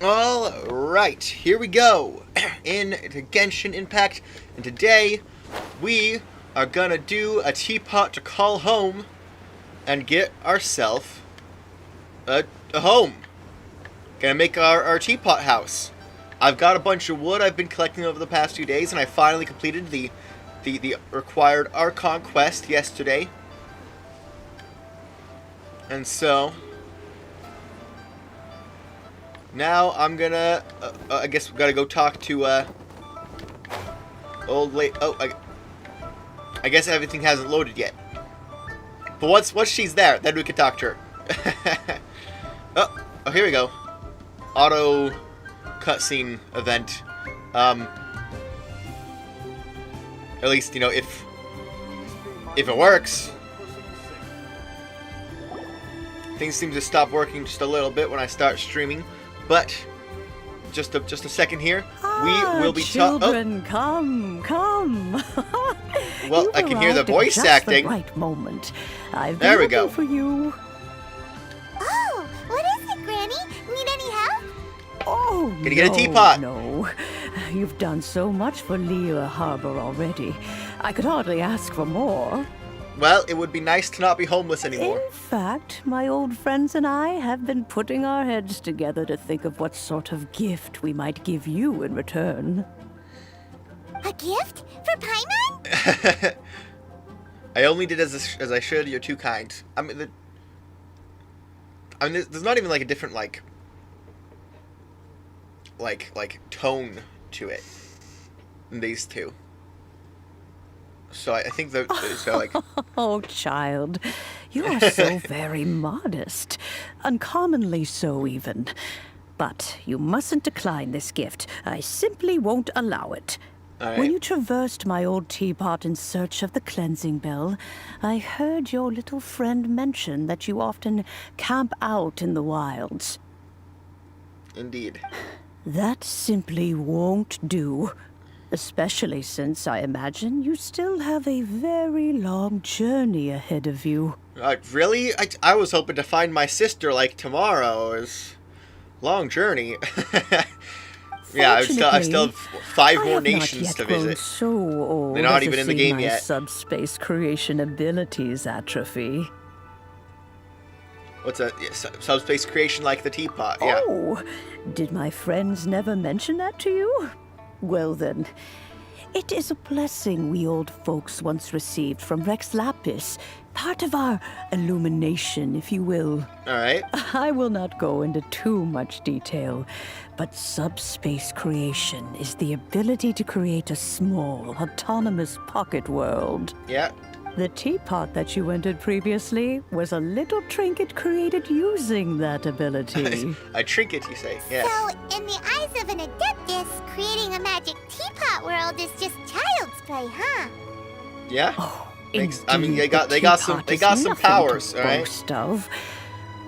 Alright, here we go. Into Genshin Impact, and today we are gonna do a teapot to call home and get ourselves a home. Gonna make our teapot house. I've got a bunch of wood I've been collecting over the past few days, and I finally completed the required Archon quest yesterday. And so now I'm gonna, I guess we gotta go talk to, old lady. Oh, I guess everything hasn't loaded yet. But once she's there, then we can talk to her. oh, here we go. Auto cutscene event. At least, you know, if it works. Things seem to stop working just a little bit when I start streaming. But just a second here. We will be children, come. Well, I can hear the voice acting. The right moment. I've there been we go. looking for you. Oh, what is it, Granny? Need any help? Oh, Gonna get a teapot. No, you've done so much for Lea Harbor already. I could hardly ask for more. Well, it would be nice to not be homeless anymore. In fact, my old friends and I have been putting our heads together to think of what sort of gift we might give you in return. A gift? For Paimon? I only did as I should. You're too kind. I mean, there's not even like a different like tone to it in these two. So I think they're like... Oh, child, you are so very modest. Uncommonly so, even. But you mustn't decline this gift. I simply won't allow it. Right. When you traversed my old teapot in search of the cleansing bell, I heard your little friend mention that you often camp out in the wilds. Indeed. That simply won't do. Especially since I imagine you still have a very long journey ahead of you. Really? I was hoping to find my sister like tomorrow. It's long journey. Yeah, I still have 5 more nations to visit. So old They're not even in the game yet. Subspace creation abilities atrophy. What's that? Yeah, subspace creation like the teapot? Yeah. Oh, did my friends never mention that to you? Well then, it is a blessing we old folks once received from Rex Lapis, part of our illumination, if you will. Alright. I will not go into too much detail, but subspace creation is the ability to create a small, autonomous pocket world. Yeah. The teapot that you entered previously was a little trinket created using that ability. A trinket, you say? Yes. So, in the eyes of an adeptus, creating a magic teapot world is just child's play, huh? Yeah. Oh, I mean, they got some powers, all right. Boast of.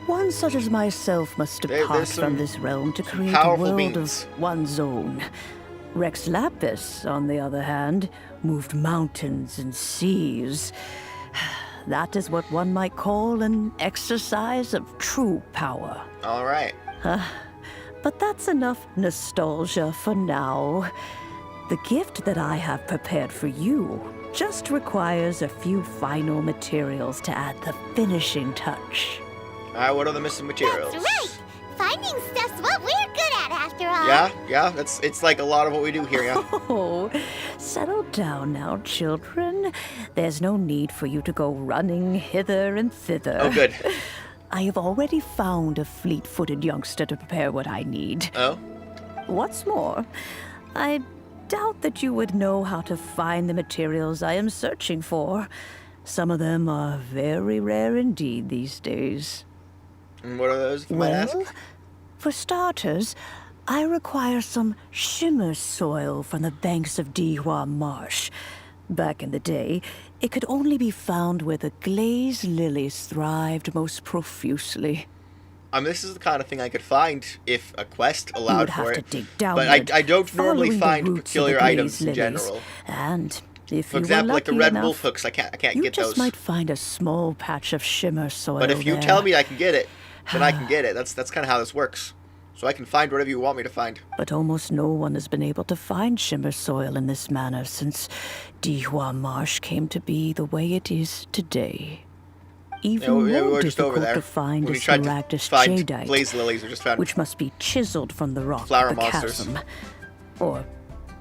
One such as myself must depart from this realm to create a world of one's own. Rex Lapis, on the other hand, moved mountains and seas. That is what one might call an exercise of true power. All right. But that's enough nostalgia for now. The gift that I have prepared for you just requires a few final materials to add the finishing touch. All right, what are the missing materials? That's right! Finding stuff's what we're good at, after all. Yeah, it's like a lot of what we do here, yeah. Oh, settle down now, children. There's no need for you to go running hither and thither. Oh, good. I have already found a fleet-footed youngster to prepare what I need. Oh? What's more, I doubt that you would know how to find the materials I am searching for. Some of them are very rare indeed these days. And what are those, if you might ask? For starters, I require some shimmer soil from the banks of Dihua Marsh. Back in the day, it could only be found where the glazed lilies thrived most profusely. I mean, this is the kind of thing I could find if a quest allowed for it. You would have to dig down, but I don't normally find peculiar items in general. And if for you example, were like the lucky red enough, wolf hooks, I can't get you those. just might find a small patch of shimmer soil. But if you there. tell me I can get it, then I can get it. That's kind of how this works. So I can find whatever you want me to find. But almost no one has been able to find Shimmer Soil in this manner since Dihua Marsh came to be the way it is today. Even more difficult to find is Smaragdus Jadeite, which must be chiseled from the rock of the chasm. Or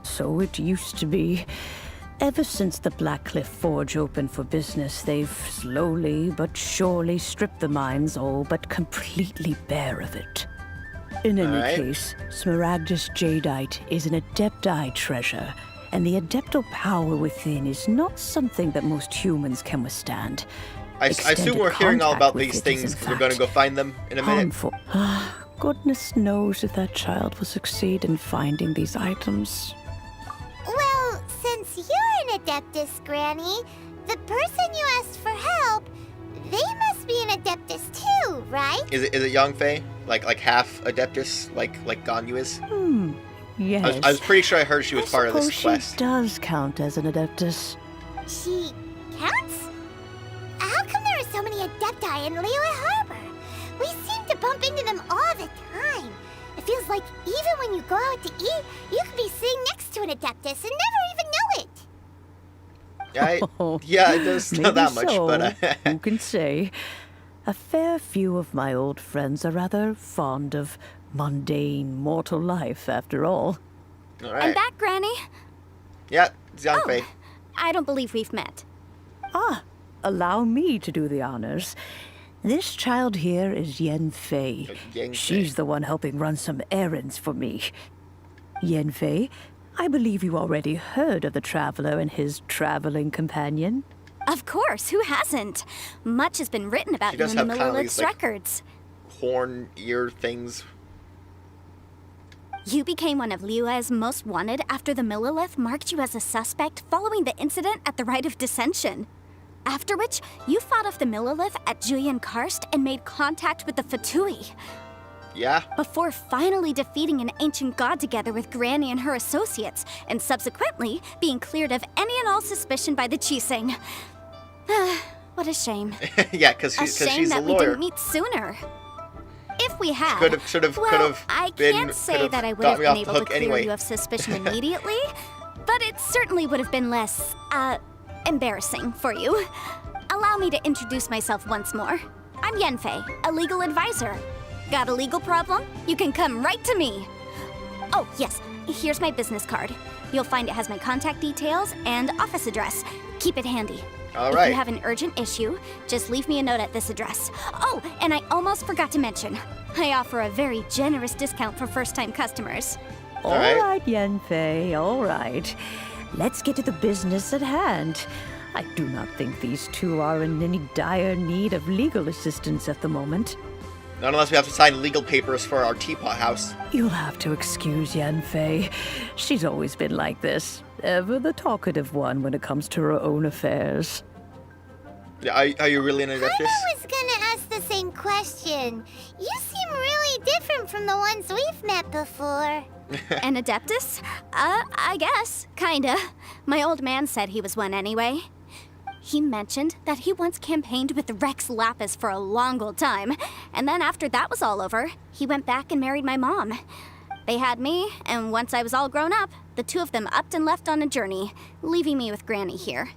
so it used to be. Ever since the Blackcliff Forge opened for business, they've slowly but surely stripped the mines all but completely bare of it. In any case, Smaragdus Jadeite is an Adepti treasure, and the Adeptal power within is not something that most humans can withstand. I assume we're hearing all about these things because we're going to go find them in a minute. Goodness knows if that child will succeed in finding these items. Well, since you're an Adeptus, Granny, the person you asked for help, they must be an Adeptus too, right? Is it Yangfei? Like half Adeptus, like Ganyu is? Yes. I was pretty sure I heard she was part of this quest. She does count as an Adeptus. She counts? How come there are so many Adepti in Liyue Harbor? We seem to bump into them all the time. It feels like even when you go out to eat, you could be sitting next to an Adeptus and never even know it. Yeah, it does not that much, so, but who can say? A fair few of my old friends are rather fond of mundane mortal life, after all. All right. I'm back, Granny. Yeah, it's Yangfei. Oh, I don't believe we've met. Allow me to do the honors. This child here is Yanfei. She's the one helping run some errands for me. Yanfei, I believe you already heard of the traveler and his traveling companion. Of course, who hasn't? Much has been written about you in the Millilith's records. Horn ear things. You became one of Liyue's most wanted after the Millilith marked you as a suspect following the incident at the Rite of Dissension. After which, you fought off the Millilith at Julian Karst and made contact with the Fatui. Yeah? Before finally defeating an ancient god together with Granny and her associates, and subsequently being cleared of any and all suspicion by the Chiseng. What a shame. Yeah, because she's a lawyer. A shame that we didn't meet sooner. If we had, I can't say that I would have been able to clear you of suspicion immediately, but it certainly would have been less, embarrassing for you. Allow me to introduce myself once more. I'm Yanfei, a legal advisor. Got a legal problem? You can come right to me. Oh, yes, here's my business card. You'll find it has my contact details and office address. Keep it handy. All right. If you have an urgent issue, just leave me a note at this address. Oh, and I almost forgot to mention, I offer a very generous discount for first-time customers. All right, Yanfei, all right. Let's get to the business at hand. I do not think these two are in any dire need of legal assistance at the moment. Not unless we have to sign legal papers for our teapot house. You'll have to excuse Yanfei. She's always been like this. Ever the talkative one when it comes to her own affairs. Are you really an Adeptus? I was gonna ask the same question. You seem really different from the ones we've met before. An Adeptus? I guess. Kinda. My old man said he was one anyway. He mentioned that he once campaigned with Rex Lapis for a long old time, and then after that was all over, he went back and married my mom. They had me, and once I was all grown up, the two of them upped and left on a journey, leaving me with Granny here.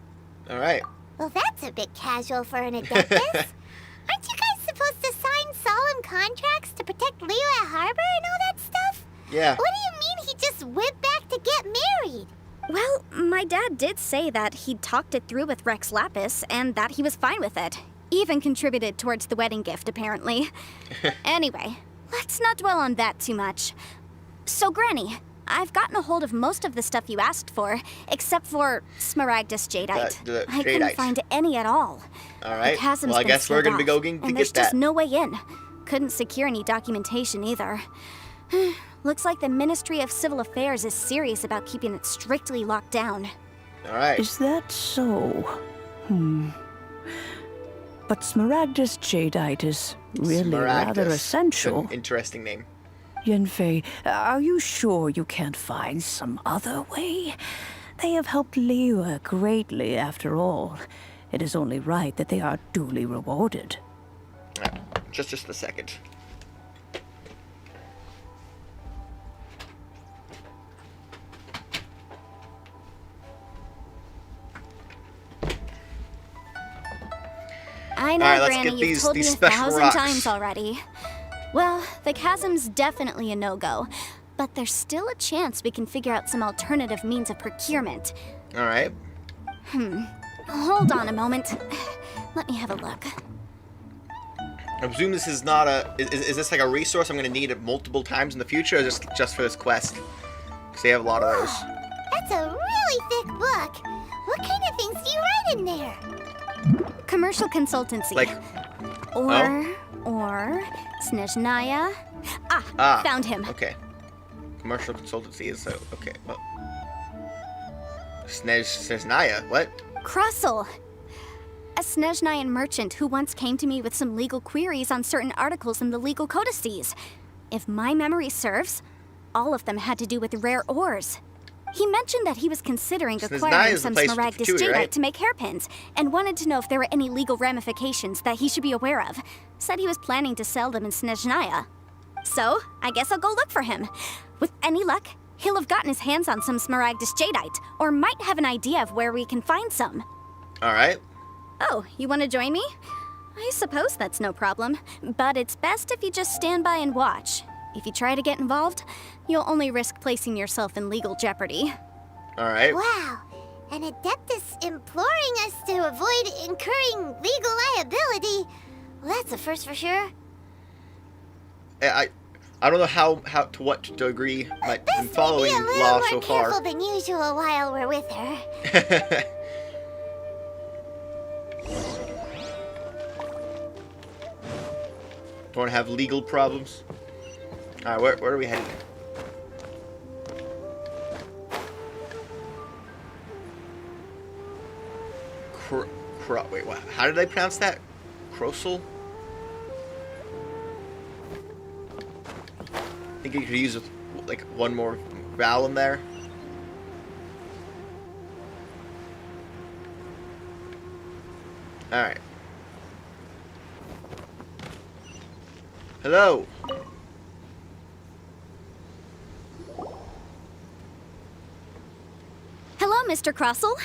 All right. Well, that's a bit casual for an Adeptus. Aren't you guys supposed to sign solemn contracts to protect Liyue Harbor and all that stuff? Yeah. What do you mean he just went back to get married? Well, my dad did say that he'd talked it through with Rex Lapis and that he was fine with it. Even contributed towards the wedding gift, apparently. Anyway, let's not dwell on that too much. So, Granny, I've gotten a hold of most of the stuff you asked for, except for Smaragdus Jadeite. I couldn't find any at all. All right. Well, I guess we're going to be going to get that. And there's just no way in. Couldn't secure any documentation either. Looks like the Ministry of Civil Affairs is serious about keeping it strictly locked down. All right. Is that so? But Smaragdus Jadeite is really rather essential. It's an interesting name. Yanfei, are you sure you can't find some other way? They have helped Liyue greatly, after all. It is only right that they are duly rewarded. Just a second. I know, Alright, let's Granny, get you've told me 1,000 rocks. times already. Well, the chasm's definitely a no-go, but there's still a chance we can figure out some alternative means of procurement. Alright. Hold on a moment. Let me have a look. I presume this is not a... Is this like a resource I'm going to need it multiple times in the future, or just for this quest? Because they have a lot of those. That's a really thick book. What kind of things do you write in there? Commercial consultancy. Like... Or... Snezhnaya. Found him. Okay. Commercial consultancy is so... Okay, well... Snezhnaya? What? Crossel. A Snezhnayan merchant who once came to me with some legal queries on certain articles in the legal codices. If my memory serves, all of them had to do with rare ores. He mentioned that he was considering acquiring some Smaragdus Jadeite to make hairpins, and wanted to know if there were any legal ramifications that he should be aware of. Said he was planning to sell them in Snezhnaya. So, I guess I'll go look for him. With any luck, he'll have gotten his hands on some Smaragdus Jadeite, or might have an idea of where we can find some. Alright. Oh, you want to join me? I suppose that's no problem, but it's best if you just stand by and watch. If you try to get involved, you'll only risk placing yourself in legal jeopardy. Alright. Wow, an Adeptus imploring us to avoid incurring legal liability. Well, that's a first for sure. I don't know how to what degree I've been following law so far. Best to be a little more careful than usual while we're with her. Don't have legal problems. Alright, where are we headed? Wait, what? How did I pronounce that? Crossel? I think you could use like one more vowel in there. Alright. Hello. Hello, Mr. Crossel.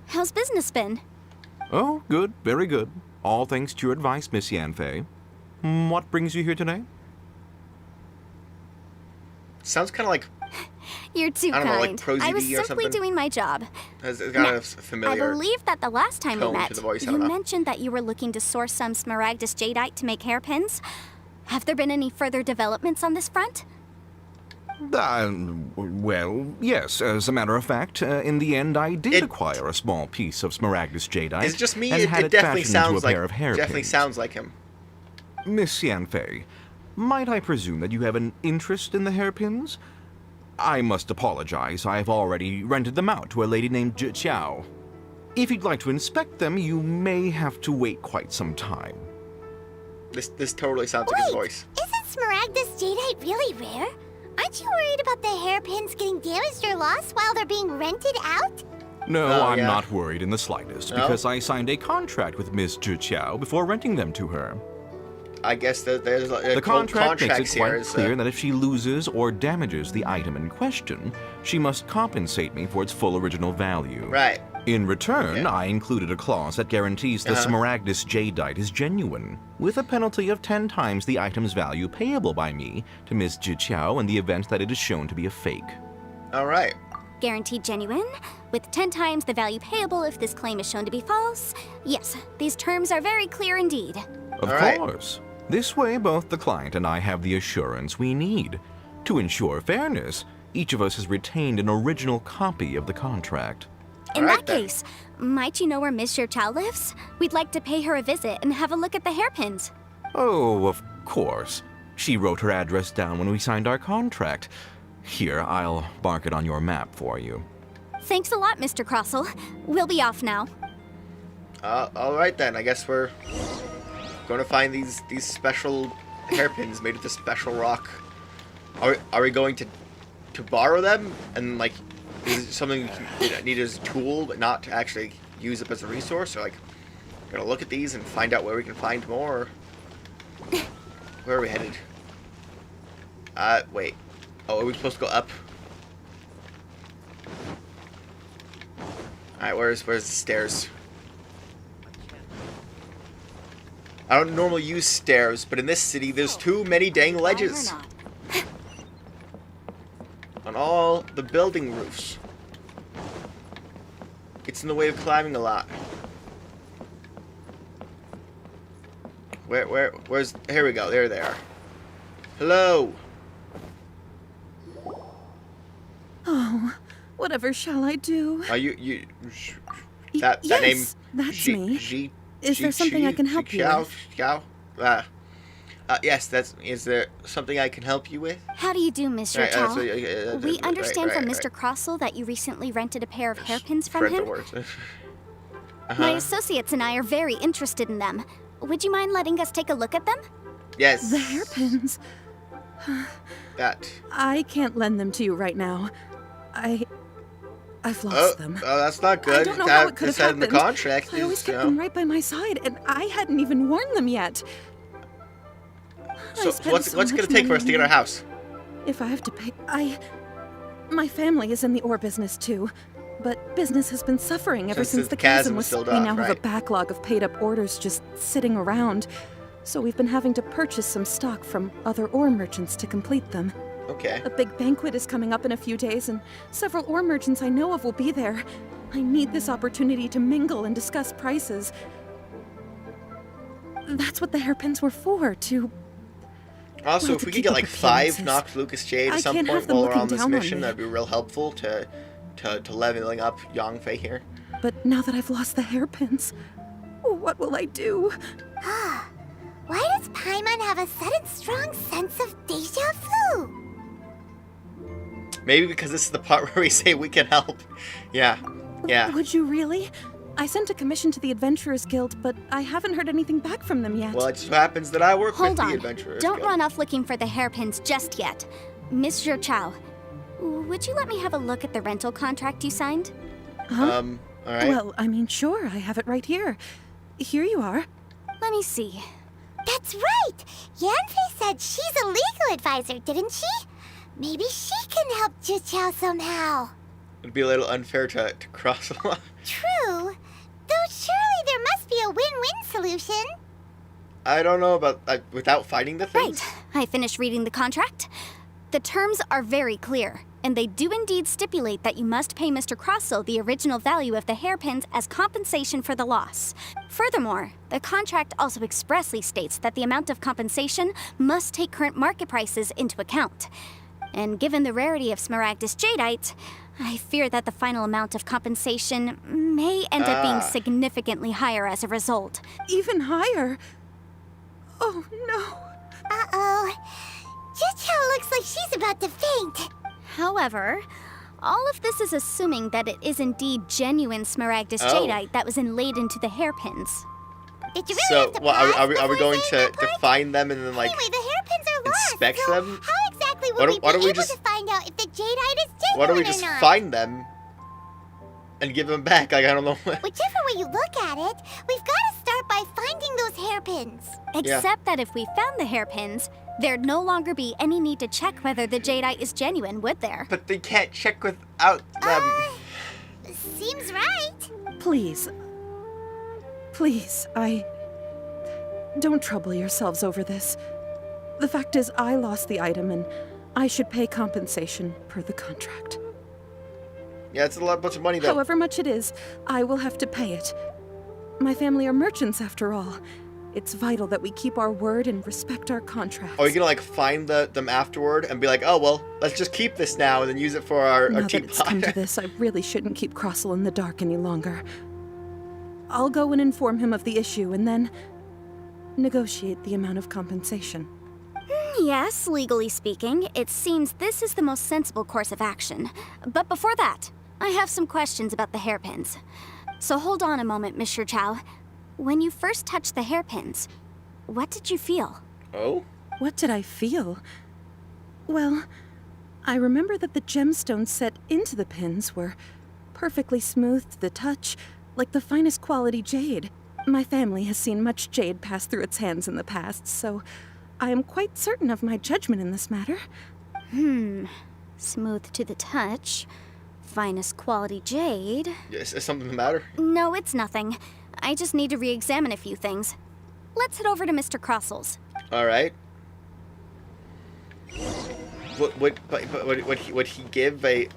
How's business been? Oh, good. Very good. All thanks to your advice, Miss Yanfei. What brings you here today? Sounds kind of like... You're too kind. Like I was simply doing my job. It's kind of familiar. I believe that the last time we met, you know. mentioned that you were looking to source some Smaragdus Jadeite to make hairpins. Have there been any further developments on this front? Well, yes. As a matter of fact, in the end, I did acquire a small piece of Smaragdus Jadeite. Is it just me? And It had it definitely fashioned into sounds a like pair of hairpins. definitely sounds like him. Miss Yanfei, might I presume that you have an interest in the hairpins? I must apologize. I've already rented them out to a lady named Zhi. If you'd like to inspect them, you may have to wait quite some time. This totally sounds like his voice. Isn't Smaragdus Jadeite really rare? Aren't you worried about the hairpins getting damaged or lost while they're being rented out? No, I'm not worried in the slightest, because I signed a contract with Miss Zhi before renting them to her. I guess that there's the contract makes it quite clear here, that if she loses or damages the item in question, she must compensate me for its full original value. Right. In return, I included a clause that guarantees the Smaragdus Jadeite is genuine, with a penalty of 10 times the item's value payable by me to Miss Zhi in the event that it is shown to be a fake. All right. Guaranteed genuine, with 10 times the value payable if this claim is shown to be false. Yes, these terms are very clear indeed. Of course. This way, both the client and I have the assurance we need. To ensure fairness, each of us has retained an original copy of the contract. In that case, might you know where Miss Zhi lives? We'd like to pay her a visit and have a look at the hairpins. Oh, of course. She wrote her address down when we signed our contract. Here, I'll mark it on your map for you. Thanks a lot, Mr. Crossel. We'll be off now. All right then. I guess we're going to find these special hairpins made of this special rock. Are we going to borrow them and like is it something you need as a tool but not to actually use it as a resource? Or like gonna look at these and find out where we can find more? Or where are we headed? Wait. Oh, are we supposed to go up? Alright, where's the stairs? I don't normally use stairs, but in this city, there's too many dang ledges. On all the building roofs. It's in the way of climbing a lot. Where's... Here we go. There they are. Hello. Oh, whatever shall I do? Are that yes, name? That's me. Is there something I can help you with? Yes, is there something I can help you with? How do you do, Mr. Chow? We understand from Mr. Crossell that you recently rented a pair of hairpins from him. My associates and I are very interested in them. Would you mind letting us take a look at them? Yes. The hairpins. I can't lend them to you right now. I've lost them. Oh, that's not good. I don't know how it could have happened. In the contract. I always kept them right by my side, and I hadn't even worn them yet. So what's it gonna take for us to get our house? If I have to pay, my family is in the ore business too, but business has been suffering ever since the chasm was sealed off. We now have a backlog of paid-up orders just sitting around, so we've been having to purchase some stock from other ore merchants to complete them. Okay. A big banquet is coming up in a few days, and several ore merchants I know of will be there. I need this opportunity to mingle and discuss prices. That's what the hairpins were for, to... Also, if we could get like 5 Nox Lucas Jade at some point while we're on this mission, that'd be real helpful to leveling up Yangfei here. But now that I've lost the hairpins, what will I do? Why does Paimon have a sudden strong sense of déjà vu? Maybe because this is the part where we say we can help. Yeah. Would you really? I sent a commission to the Adventurers Guild, but I haven't heard anything back from them yet. Well, it just happens that I work with the Adventurers Guild. Don't run off looking for the hairpins just yet. Mr. Chow, would you let me have a look at the rental contract you signed? All right. Well, I mean, sure, I have it right here. Here you are. Let me see. That's right! Yanfei said she's a legal advisor, didn't she? Maybe she can help Juqiao somehow. It'd be a little unfair to cross a line. True. Though surely there must be a win-win solution. I don't know about without fighting the things. Right. I finished reading the contract. The terms are very clear, and they do indeed stipulate that you must pay Mr. Crossell the original value of the hairpins as compensation for the loss. Furthermore, the contract also expressly states that the amount of compensation must take current market prices into account. And given the rarity of Smaragdus Jadeite, I fear that the final amount of compensation may end up being significantly higher as a result. Even higher? Oh, no. Uh-oh. Juqiao looks like she's about to faint. However, all of this is assuming that it is indeed genuine Smaragdus Jadeite that was inlaid into the hairpins. Did you really have to are we going to find them and then like anyway, the hairpins are lost, inspect so them? How exactly would we be able to find out if the Jadeite is genuine or not? Why don't we just find them and give them back? Like, I don't know. Whichever way you look at it, we've got to start by finding those hairpins. Except that if we found the hairpins, there'd no longer be any need to check whether the Jadeite is genuine, would there? But they can't check without them. Seems right. Please, don't trouble yourselves over this. The fact is, I lost the item, and I should pay compensation per the contract. Yeah, it's a bunch of money, though. However much it is, I will have to pay it. My family are merchants, after all. It's vital that we keep our word and respect our contracts. Are you gonna, like, find them afterward and be like, oh, well, let's just keep this now and then use it for our teapot? Now teapot? that it's come to this, I really shouldn't keep Crossell in the dark any longer. I'll go and inform him of the issue and then negotiate the amount of compensation. Yes, legally speaking, it seems this is the most sensible course of action. But before that, I have some questions about the hairpins. So hold on a moment, Mr. Chow. When you first touched the hairpins, what did you feel? Oh? What did I feel? Well, I remember that the gemstones set into the pins were perfectly smooth to the touch, like the finest quality jade. My family has seen much jade pass through its hands in the past, so I am quite certain of my judgment in this matter. Smooth to the touch. Finest quality jade. Is something the matter? No, it's nothing. I just need to re-examine a few things. let's head over to Mr. Crossel's. All right. Would he give a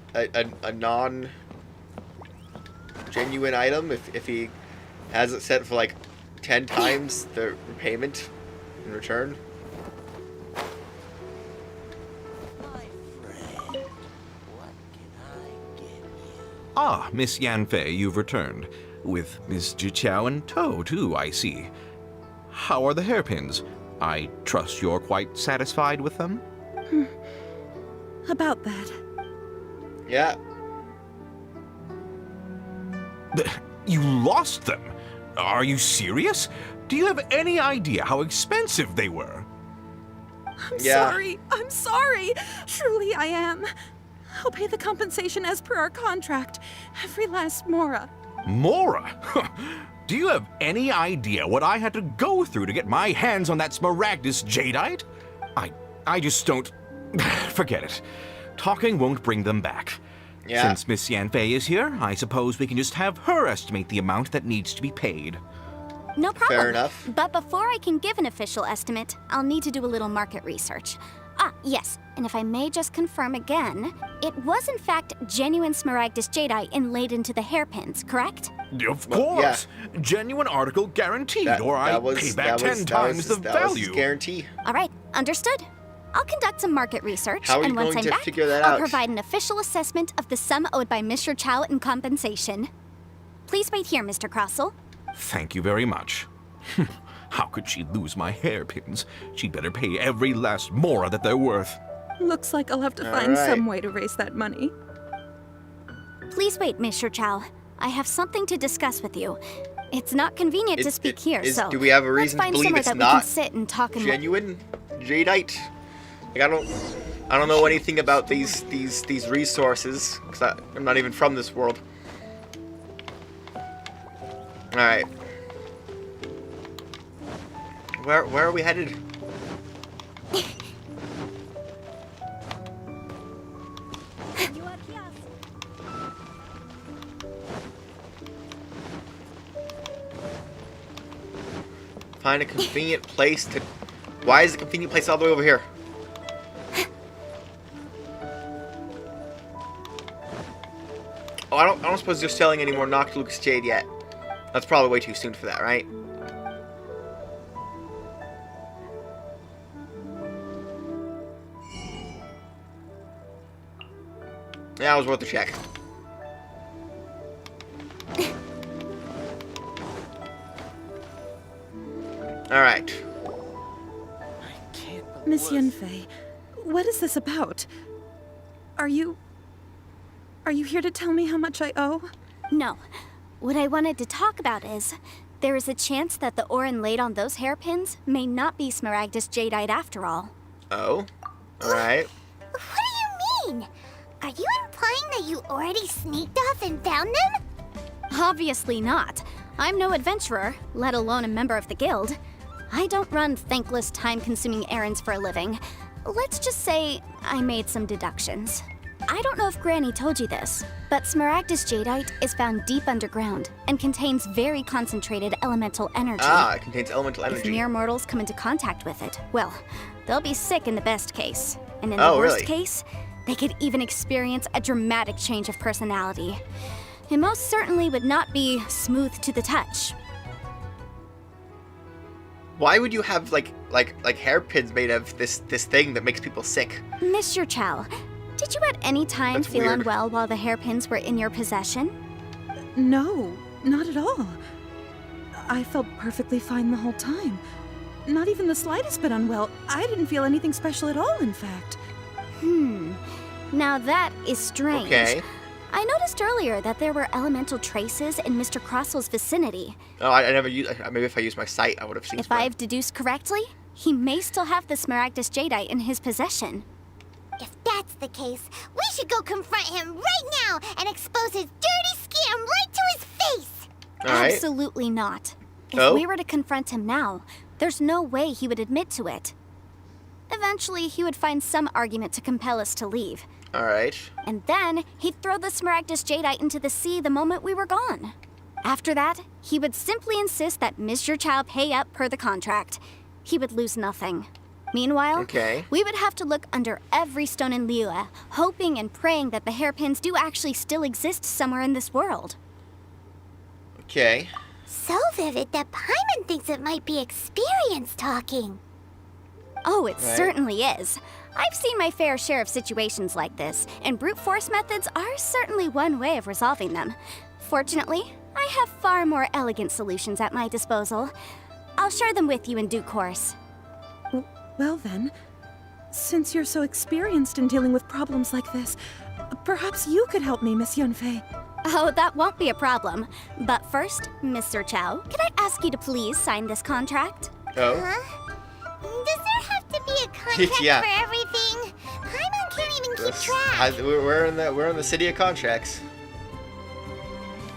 non-genuine item if he has it set for like 10 times the repayment in return? Ah, Miss Yanfei, you've returned. With Miss Jiqiao in tow, too, I see. How are the hairpins? I trust you're quite satisfied with them? About that. Yeah. You lost them? Are you serious? Do you have any idea how expensive they were? I'm sorry. Truly I am. I'll pay the compensation as per our contract. Every last mora. Mora? Do you have any idea what I had to go through to get my hands on that Smaragdus jadeite? I just don't... Forget it. Talking won't bring them back. Yeah. Since Miss Yanfei is here, I suppose we can just have her estimate the amount that needs to be paid. No problem. Fair enough. But before I can give an official estimate, I'll need to do a little market research. Ah, yes, and if I may just confirm again, it was in fact genuine Smaragdus jadeite inlaid into the hairpins, correct? Of course! Yeah. Genuine article guaranteed, or I pay back 10 times the value. That was guarantee. All right, understood. I'll conduct some market research, How are you and once going I'm to back, figure that I'll out? provide an official assessment of the sum owed by Mr. Chow in compensation. Please wait here, Mr. Crossell. Thank you very much. How could she lose my hairpins? She'd better pay every last mora that they're worth. Looks like I'll have to find some way to raise that money. Please wait, Mr. Chow. I have something to discuss with you. It's not convenient to speak here, so do we have a reason to believe it's that not we can sit and talk and genuine jadeite? Like I don't know anything about these resources because I'm not even from this world. All right. Where are we headed? Find a convenient place to... Why is the convenient place all the way over here? Oh, I don't suppose you're selling any more Noctilucous Jade yet. That's probably way too soon for that, right? Yeah, it was worth a check. Alright. Miss Yanfei, what is this about? Are you here to tell me how much I owe? No. What I wanted to talk about is, there is a chance that the ore inlaid on those hairpins may not be Smaragdus jadeite after all. Oh? Alright. What do you mean? Are you implying that you already sneaked off and found them? Obviously not. I'm no adventurer, let alone a member of the guild. I don't run thankless, time-consuming errands for a living. Let's just say I made some deductions. I don't know if Granny told you this, but Smaragdus jadeite is found deep underground and contains very concentrated elemental energy. Ah, it contains elemental energy. If mere mortals come into contact with it, well, they'll be sick in the best case. And in the worst case, they could even experience a dramatic change of personality. It most certainly would not be smooth to the touch. Why would you have like hairpins made of this thing that makes people sick? Mr. Chow, did you at any time feel unwell while the hairpins were in your possession? No, not at all. I felt perfectly fine the whole time. Not even the slightest bit unwell. I didn't feel anything special at all, in fact. Now that is strange. Okay. I noticed earlier that there were elemental traces in Mr. Crossell's vicinity. Oh, I never used... Maybe if I used my sight, I would have seen If I've deduced correctly, he may still have the Smaragdus jadeite in his possession. If that's the case, we should go confront him right now and expose his dirty scam right to his face! Alright. Absolutely not. If we were to confront him now, there's no way he would admit to it. Eventually, he would find some argument to compel us to leave. Alright. And then, he'd throw the Smaragdus jadeite into the sea the moment we were gone. After that, he would simply insist that Mr. Chow pay up per the contract. He would lose nothing. Meanwhile, we would have to look under every stone in Liyue, hoping and praying that the hairpins do actually still exist somewhere in this world. Okay. So vivid that Paimon thinks it might be experience talking. Oh, it certainly is. I've seen my fair share of situations like this, and brute force methods are certainly one way of resolving them. Fortunately, I have far more elegant solutions at my disposal. I'll share them with you in due course. Well then, since you're so experienced in dealing with problems like this, perhaps you could help me, Miss Yunfei. Oh, that won't be a problem. But first, Mr. Chow, can I ask you to please sign this contract? Oh? Huh? Does there have to be a contract for everything? Paimon can't even keep track. We're in the city of contracts.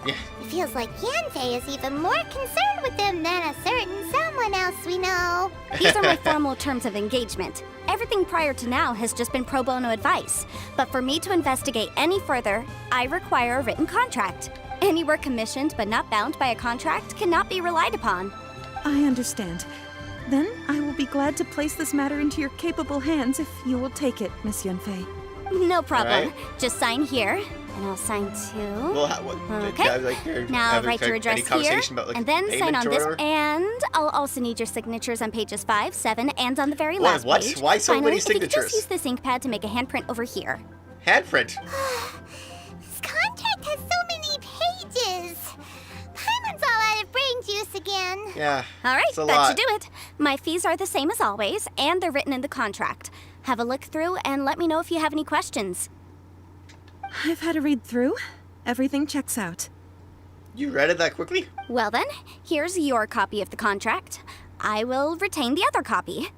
Yeah. It feels like Yanfei is even more concerned with them than a certain someone else we know. These are my formal terms of engagement. Everything prior to now has just been pro bono advice. But for me to investigate any further, I require a written contract. Any work commissioned but not bound by a contract cannot be relied upon. I understand. Then I will be glad to place this matter into your capable hands if you will take it, Miss Yunfei. No problem. Right. Just sign here, and I'll sign too. Well, Okay. Now write your address here, about, and then sign on this. And I'll also need your signatures on pages 5, 7, and on the very last page. Why so Finally, many signatures? If you could just use this ink pad to make a handprint over here. Handprint? This contract has so many pages. Paimon's all out of brain juice again. Yeah. All right, that should do it. My fees are the same as always, and they're written in the contract. Have a look through and let me know if you have any questions. I've had a read through. Everything checks out. You read it that quickly? Well then, here's your copy of the contract. I will retain the other copy.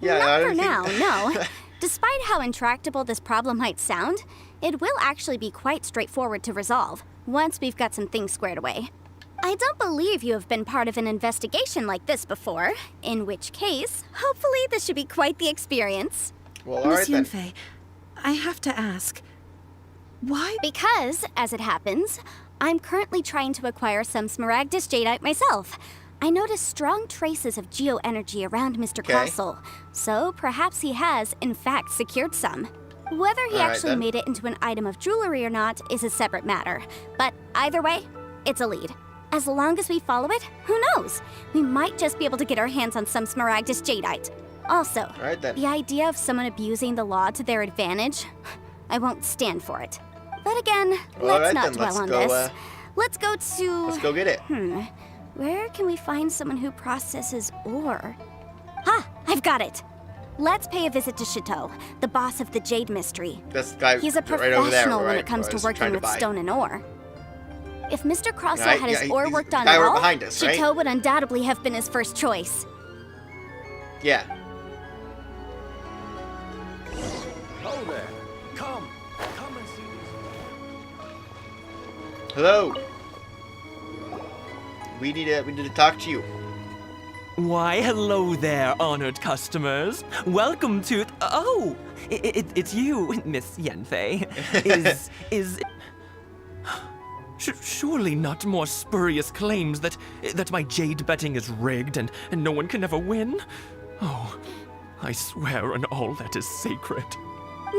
Yeah, Not for now, no. Despite how intractable this problem might sound, it will actually be quite straightforward to resolve, once we've got some things squared away. I don't believe you have been part of an investigation like this before, in which case, hopefully this should be quite the experience. Well, all right then. Miss Yunfei, I have to ask, why? Because, as it happens, I'm currently trying to acquire some Smaragdus Jadeite myself. I noticed strong traces of geoenergy around Mr. Crossel, so perhaps he has, in fact, secured some. Whether he actually made it into an item of jewelry or not is a separate matter, but either way, it's a lead. As long as we follow it, who knows? We might just be able to get our hands on some Smaragdus Jadeite. Also, the idea of someone abusing the law to their advantage, I won't stand for it. But again, let's not dwell on this. Let's go to... Let's go get it. Where can we find someone who processes ore? Ha! I've got it! Let's pay a visit to Chateau, the boss of the Jade Mystery. This guy He's a professional when it comes to working with stone and ore. If Mr. Crossel had his ore worked on at all, Chateau would undoubtedly have been his first choice. Yeah. Hello there. Come and see this. Hello. We need to talk to you. Why, hello there, honored customers. Welcome to... Oh, it's you, Miss Yanfei. Surely not more spurious claims that my jade betting is rigged and no one can ever win? Oh, I swear on all that is sacred.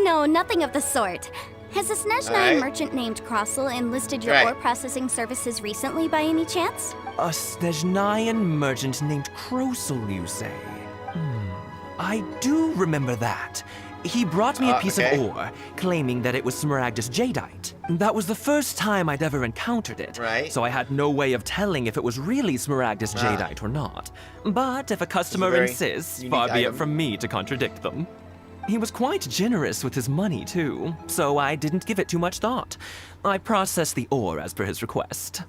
No, nothing of the sort. Has a Snezhnaya merchant named Crossel enlisted your ore processing services recently by any chance? A Snezhnayan merchant named Crossel, you say? I do remember that. He brought me a piece of ore, claiming that it was Smaragdus Jadeite. That was the first time I'd ever encountered it, so I had no way of telling if it was really Smaragdus Jadeite or not. But if a customer insists, far be it from me to contradict them. He was quite generous with his money, too, so I didn't give it too much thought. I processed the ore as per his request.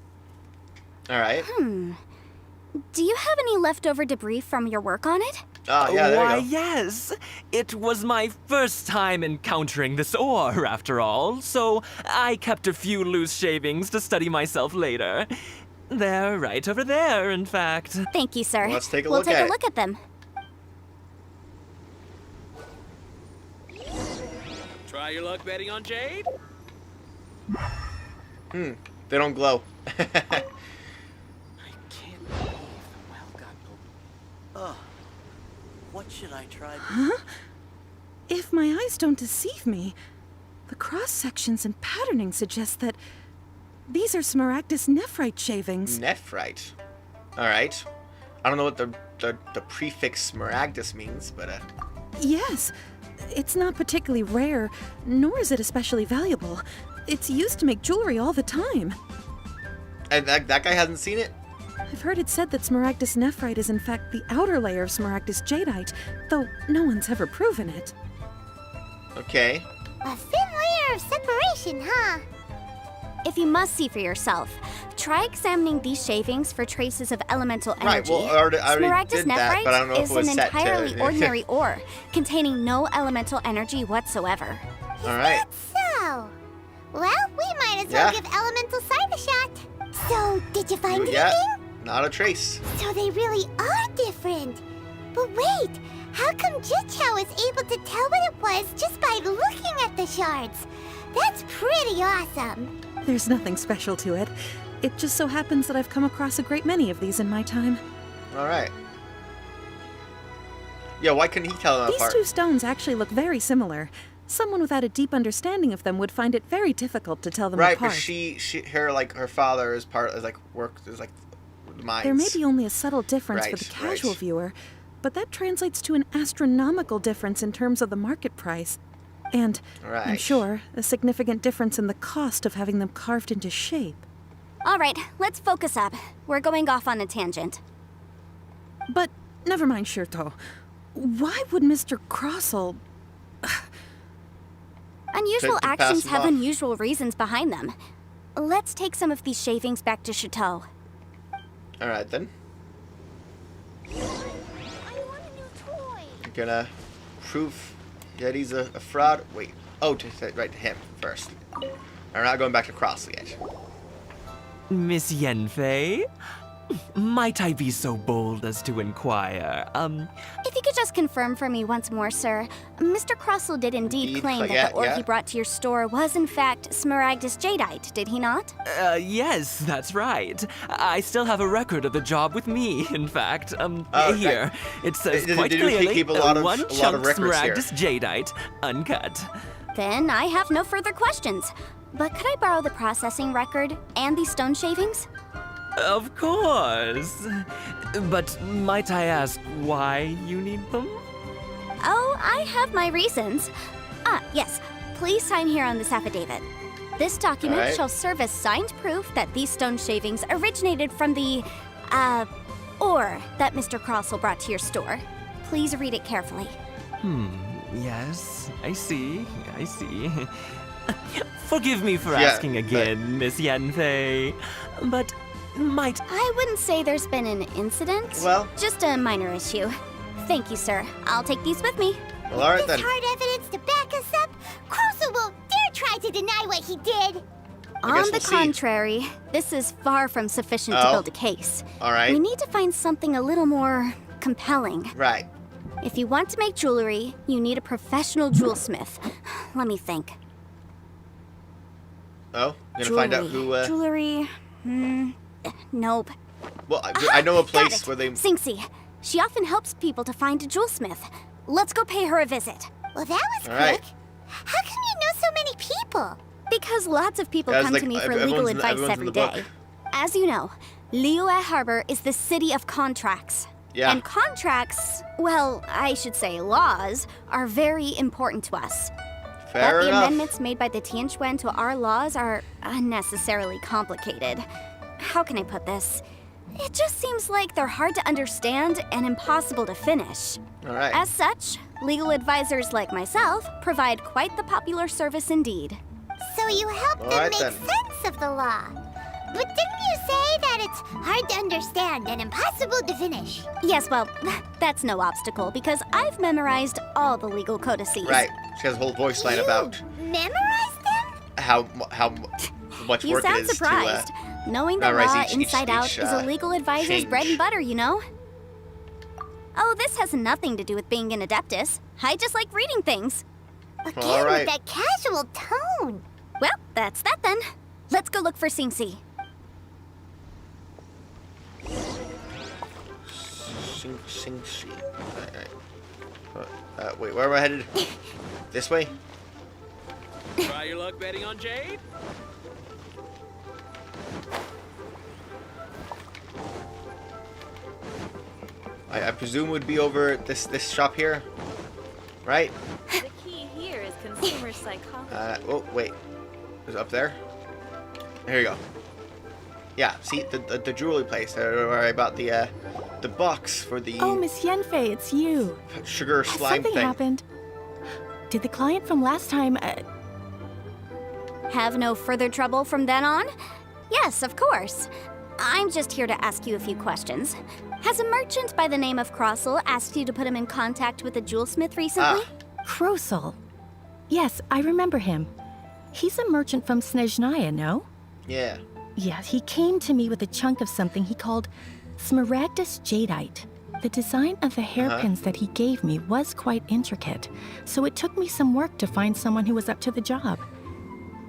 All right. Do you have any leftover debris from your work on it? Oh, yeah, there you go. Why, yes. It was my first time encountering this ore, after all, so I kept a few loose shavings to study myself later. They're right over there, in fact. Thank you, sir. Let's take a we'll look take at a look at them. Try your luck betting on Jade? They don't glow. I can't believe the well got no... Ugh. What should I try? Huh? If my eyes don't deceive me, the cross-sections and patterning suggest that these are Smaragdus nephrite shavings. Nephrite? Alright. I don't know what the prefix Smaragdus means, but Yes. It's not particularly rare, nor is it especially valuable. It's used to make jewelry all the time. And that guy hasn't seen it? I've heard it said that Smaragdus nephrite is in fact the outer layer of Smaragdus jadeite, though no one's ever proven it. Okay. A thin layer of separation, huh? If you must see for yourself, try examining these shavings for traces of elemental energy. Right, well, I already Smaragdus did that, but I don't know if is it was an set to... entirely ordinary ore, containing no elemental energy whatsoever. Alright. So, well, we might as well give elemental sight a shot. So, did you find anything? Not a trace. So they really are different. But wait, how come Jichao was able to tell what it was just by looking at the shards? That's pretty awesome. There's nothing special to it. It just so happens that I've come across a great many of these in my time. Alright. Yeah, why couldn't he tell them apart? These two stones actually look very similar. Someone without a deep understanding of them would find it very difficult to tell them apart. Right, but her father is the mines. There may be only a subtle difference for the casual viewer, but that translates to an astronomical difference in terms of the market price. And, I'm sure, a significant difference in the cost of having them carved into shape. All right, let's focus up. We're going off on a tangent. But, never mind, Shirto. Why would Mr. Crossell... Unusual actions have unusual reasons behind them. Let's take some of these shavings back to Chateau. Alright then. I want a new toy. I'm gonna prove that he's a fraud. Wait. Oh, right to him first. I'm not going back to Crossley yet. Miss Yanfei? Might I be so bold as to inquire, If you could just confirm for me once more, sir. Mr. Crossell did indeed claim that the ore he brought to your store was in fact Smaragdus jadeite, did he not? Yes, that's right. I still have a record of the job with me, in fact. Here. It says quite clearly, one chunk Smaragdus jadeite, uncut. Then I have no further questions. But could I borrow the processing record and these stone shavings? Of course. But might I ask why you need them? Oh, I have my reasons. Yes. Please sign here on this affidavit. This document shall serve as signed proof that these stone shavings originated from the, ore that Mr. Crossell brought to your store. Please read it carefully. Yes, I see. Forgive me for asking again, Miss Yanfei, but might... I wouldn't say there's been an incident. Well... Just a minor issue. Thank you, sir. I'll take these with me. Well, all right then. With this hard evidence to back us up, Crossell won't dare try to deny what he did. On the contrary, this is far from sufficient to build a case. All right. We need to find something a little more compelling. Right. If you want to make jewelry, you need a professional jewelsmith. Let me think. Oh, you're gonna find out who, Jewelry... Nope. Well, I know a place where they... Singsi. She often helps people to find a jewelsmith. Let's go pay her a visit. Well, that was quick. How come you know so many people? Because lots of people come to me for legal advice every day. As you know, Liyue Harbor is the city of contracts. Yeah. And contracts, well, I should say laws, are very important to us. Fair enough. The enough. amendments made by the Tianquan to our laws are unnecessarily complicated. How can I put this? It just seems like they're hard to understand and impossible to finish. All right. As such, legal advisors like myself provide quite the popular service indeed. So you help them make sense of the law. But didn't you say that it's hard to understand and impossible to finish? Yes, well, that's no obstacle because I've memorized all the legal codices. Right. She has a whole voice line about... Memorized them? How much you work it sound is surprised. Knowing the law inside out is a legal advisor's bread and butter, you know? Oh, this has nothing to do with being an adeptus. I just like reading things. Again, with that casual tone. Well, that's that then. Let's go look for Singsi. Singsi. Alright. Wait, where am I headed? This way? Try your luck betting on Jade? I presume would be over this shop here, right? The key here is consumer psychology. Oh wait, is it up there? Here you go. Yeah, see the jewelry place where I bought the box for the. Oh, Miss Yanfei, it's you. Sugar slime Something thing. happened. Did the client from last time? Have no further trouble from then on? Yes, of course. I'm just here to ask you a few questions. Has a merchant by the name of Crossel asked you to put him in contact with a jewelsmith recently? Crossel. Yes, I remember him. He's a merchant from Snezhnaya, no? Yeah. Yeah, he came to me with a chunk of something he called Smaragdus Jadeite. The design of the hairpins that he gave me was quite intricate, so it took me some work to find someone who was up to the job.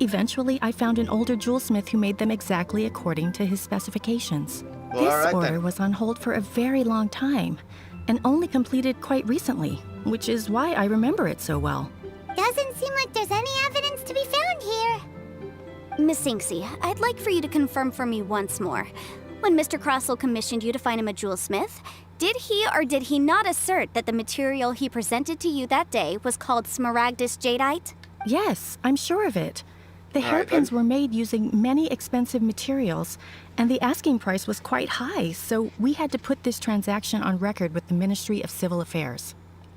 Eventually, I found an older jewelsmith who made them exactly according to his specifications. Well, this order was on hold for a very long time, and only completed quite recently, which is why I remember it so well. Doesn't seem like there's any evidence to be found here. Miss Singsi, I'd like for you to confirm for me once more. When Mr. Crossel commissioned you to find him a jewelsmith, did he or did he not assert that the material he presented to you that day was called Smaragdus Jadeite? Yes, I'm sure of it. The hairpins were made using many expensive materials, and the asking price was quite high, so we had to put this transaction on record with the Ministry of Civil Affairs.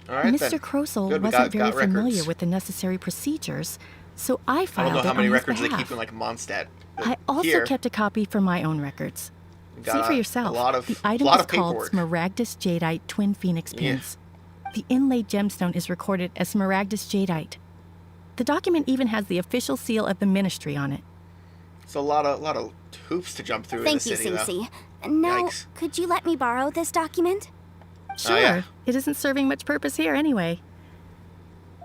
Mr. Crossel wasn't very familiar with the necessary procedures, so I filed it on his behalf. I don't know how many records they keep in, like, Mondstadt. I also kept a copy for my own records. See for yourself. The item is called Smaragdus Jadeite Twin Phoenix Pins. The inlaid gemstone is recorded as Smaragdus Jadeite. The document even has the official seal of the ministry on it. It's a lot of hoops to jump through in the city, Thank you, Singsi. Now, could you let me borrow this document? Sure. It isn't serving much purpose here anyway.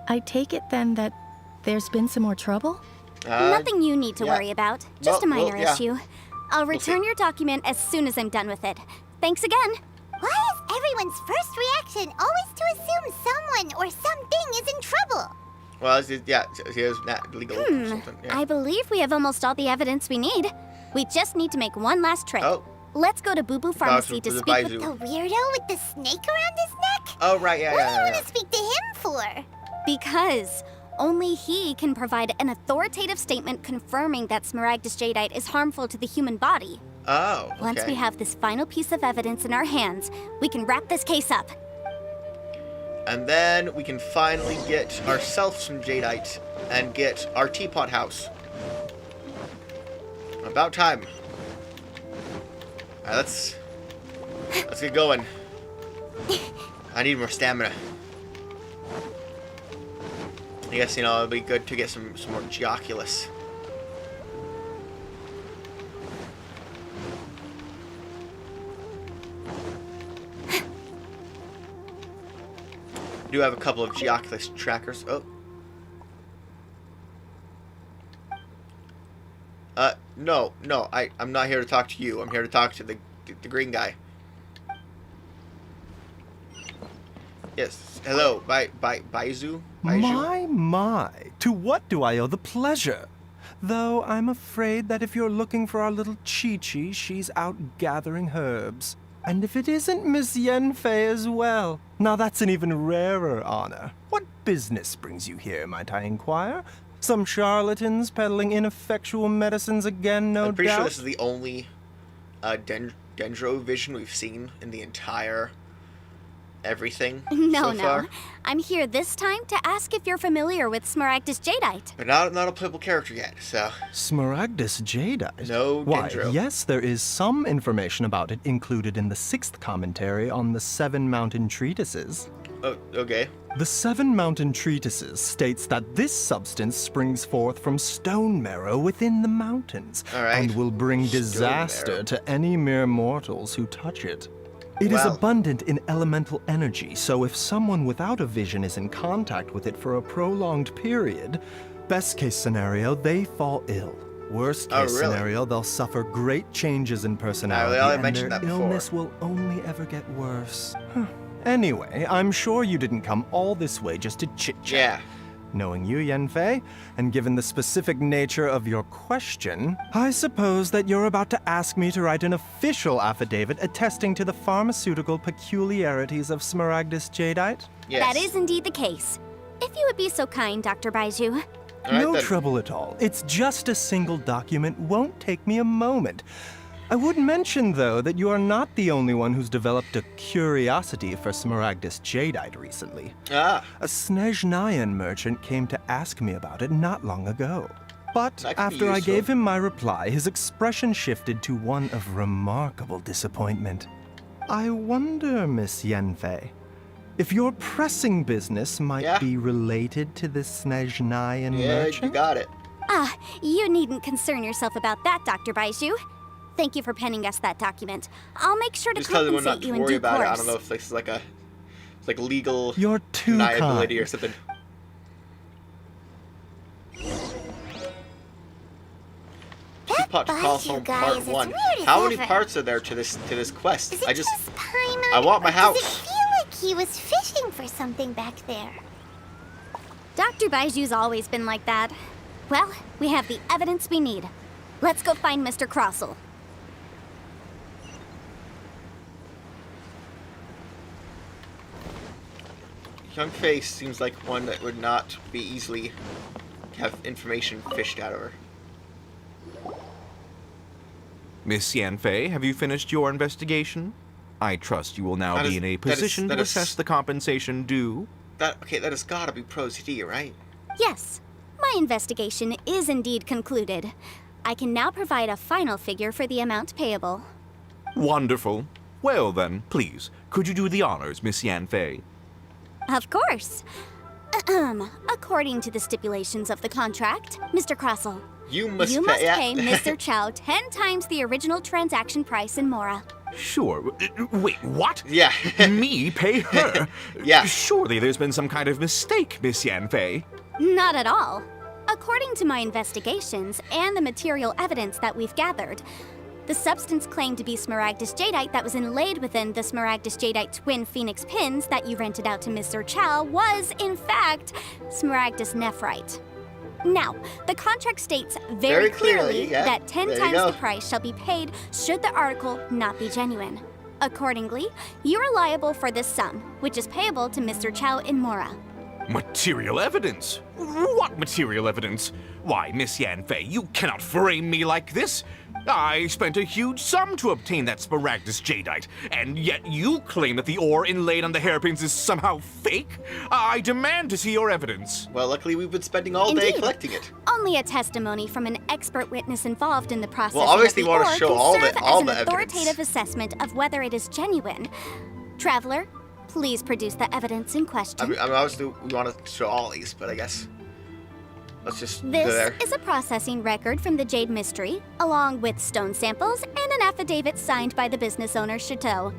I take it then that there's been some more trouble? Nothing you need to worry about. Just a minor issue. I'll return your document as soon as I'm done with it. Thanks again. Why is everyone's first reaction always to assume someone or something is in trouble? Well, he is not legal consultant. Yeah. I believe we have almost all the evidence we need. We just need to make one last trip. Let's go to Boo Boo Pharmacy to speak with the weirdo with the snake around his neck? Oh, right, yeah, What do you want to speak to him for? Because only he can provide an authoritative statement confirming that Smaragdus Jadeite is harmful to the human body. Oh, okay. Once we have this final piece of evidence in our hands, we can wrap this case up. And then we can finally get ourselves some jadeite and get our teapot house. About time. Alright, let's get going. I need more stamina. I guess, it'll be good to get some more Geoculus. I do have a couple of Geoculus trackers. No, I'm not here to talk to you. I'm here to talk to the green guy. Yes, hello, Baizu? My, to what do I owe the pleasure? Though I'm afraid that if you're looking for our little Chi-Chi, she's out gathering herbs. And if it isn't Miss Yanfei as well, now that's an even rarer honor. What business brings you here, might I inquire? Some charlatans peddling ineffectual medicines again, no doubt? I'm pretty sure this is the only Dendro vision we've seen in the entire everything so far. I'm here this time to ask if you're familiar with Smaragdus Jadeite. But not a playable character yet, so... Smaragdus Jadeite? No Dendro. Why, yes, there is some information about it included in the 6th commentary on the 7 Mountain Treatises. Oh, okay. The 7 Mountain Treatises states that this substance springs forth from stone marrow within the mountains, and will bring disaster to any mere mortals who touch it. It is abundant in elemental energy, so if someone without a vision is in contact with it for a prolonged period, best case scenario, they fall ill. Worst case scenario, they'll suffer great changes in personality, and their illness will only ever get worse. Anyway, I'm sure you didn't come all this way just to chit-chat. Yeah. Knowing you, Yanfei, and given the specific nature of your question, I suppose that you're about to ask me to write an official affidavit attesting to the pharmaceutical peculiarities of Smaragdus jadeite? Yes. That is indeed the case. If you would be so kind, Dr. Baizhu. No trouble at all. It's just a single document. Won't take me a moment. I would mention, though, that you are not the only one who's developed a curiosity for Smaragdus jadeite recently. A Snezhnayan merchant came to ask me about it not long ago. But after I gave him my reply, his expression shifted to one of remarkable disappointment. I wonder, Miss Yanfei, if your pressing business might be related to this Snezhnayan merchant? Yeah, you got it. You needn't concern yourself about that, Dr. Baizhu. Thank you for penning us that document. I'll make sure to compensate you in due course. I don't know if this is like legal You're too deniability or something. Teapot to Call Home Part 1. How many parts are there to this quest? I want my house. Does it feel like he was fishing for something back there? Dr. Baiju's always been like that. Well, we have the evidence we need. Let's go find Mr. Crossell. Young Face seems like one that would not be easily have information fished out of her. Miss Yanfei, have you finished your investigation? I trust you will now be in a position to assess the compensation due. That has gotta be Pros D, right? Yes. My investigation is indeed concluded. I can now provide a final figure for the amount payable. Wonderful. Well then, please, could you do the honors, Miss Yanfei? Of course. According to the stipulations of the contract, Mr. Crossell, you must pay Mr. Chow 10 times the original transaction price in Mora. Sure. Wait, what? Yeah. Me pay her? Yeah. Surely there's been some kind of mistake, Miss Yanfei. Not at all. According to my investigations and the material evidence that we've gathered, the substance claimed to be Smaragdus jadeite that was inlaid within the Smaragdus jadeite twin phoenix pins that you rented out to Mr. Chow was, in fact, Smaragdus nephrite. Now, the contract states very clearly that 10 times the price shall be paid should the article not be genuine. Accordingly, you are liable for this sum, which is payable to Mr. Chow in Mora. Material evidence? What material evidence? Why, Miss Yanfei, you cannot frame me like this. I spent a huge sum to obtain that Smaragdus jadeite, and yet you claim that the ore inlaid on the hairpins is somehow fake? I demand to see your evidence. Well, luckily we've been spending all day collecting it. Only a testimony from an expert witness involved in the process obviously of the want ore to show can all serve the as an evidence. authoritative assessment of whether it is genuine. Traveler, please produce the evidence in question. I mean, obviously we want to show all these, but I guess let's just go there. This is a processing record from the Jade Mystery, along with stone samples and an affidavit signed by the business owner, Chateau.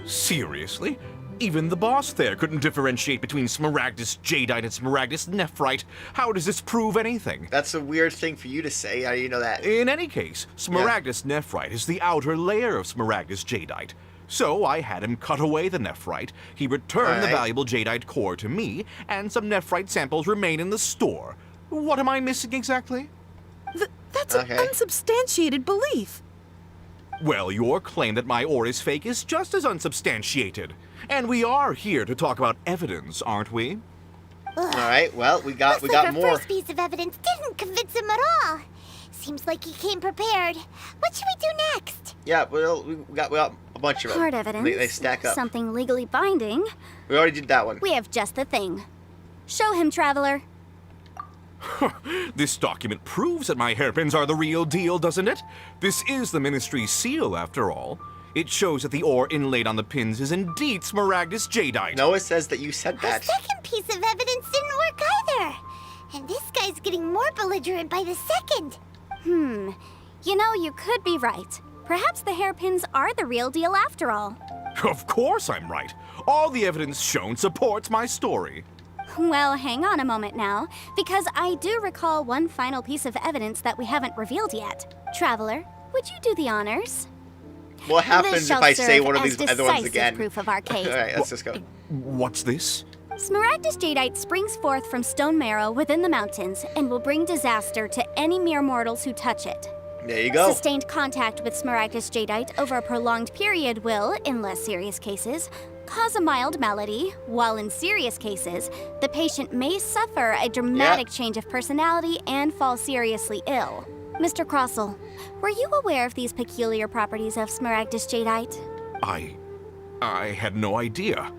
Seriously? Even the boss there couldn't differentiate between Smaragdus jadeite and Smaragdus nephrite. How does this prove anything? That's a weird thing for you to say. How do you know that? In any case, Smaragdus nephrite is the outer layer of Smaragdus jadeite. So I had him cut away the nephrite, he returned the valuable jadeite core to me, and some nephrite samples remain in the store. What am I missing exactly? That's an unsubstantiated belief. Well, your claim that my ore is fake is just as unsubstantiated. And we are here to talk about evidence, aren't we? Alright, well, we got more. Our first piece of evidence didn't convince him at all. Seems like he came prepared. What should we do next? Yeah, well, we got a bunch of them. Hard evidence. They stack up. Something legally binding. We already did that one. We have just the thing. Show him, Traveler. This document proves that my hairpins are the real deal, doesn't it? This is the Ministry's seal, after all. It shows that the ore inlaid on the pins is indeed Smaragdus jadeite. Noah says that you said that. The second piece of evidence didn't work either. And this guy's getting more belligerent by the second. You know, you could be right. Perhaps the hairpins are the real deal after all. Of course I'm right. All the evidence shown supports my story. Well, hang on a moment now, because I do recall one final piece of evidence that we haven't revealed yet. Traveler, would you do the honors? What happens if I say one of these other ones again? Proof of our case. Alright, let's just go. What's this? Smaragdus jadeite springs forth from stone marrow within the mountains and will bring disaster to any mere mortals who touch it. There you go. Sustained contact with Smaragdus jadeite over a prolonged period will, in less serious cases, cause a mild malady, while in serious cases, the patient may suffer a dramatic change of personality and fall seriously ill. Mr. Crossell, were you aware of these peculiar properties of Smaragdus jadeite? I had no idea.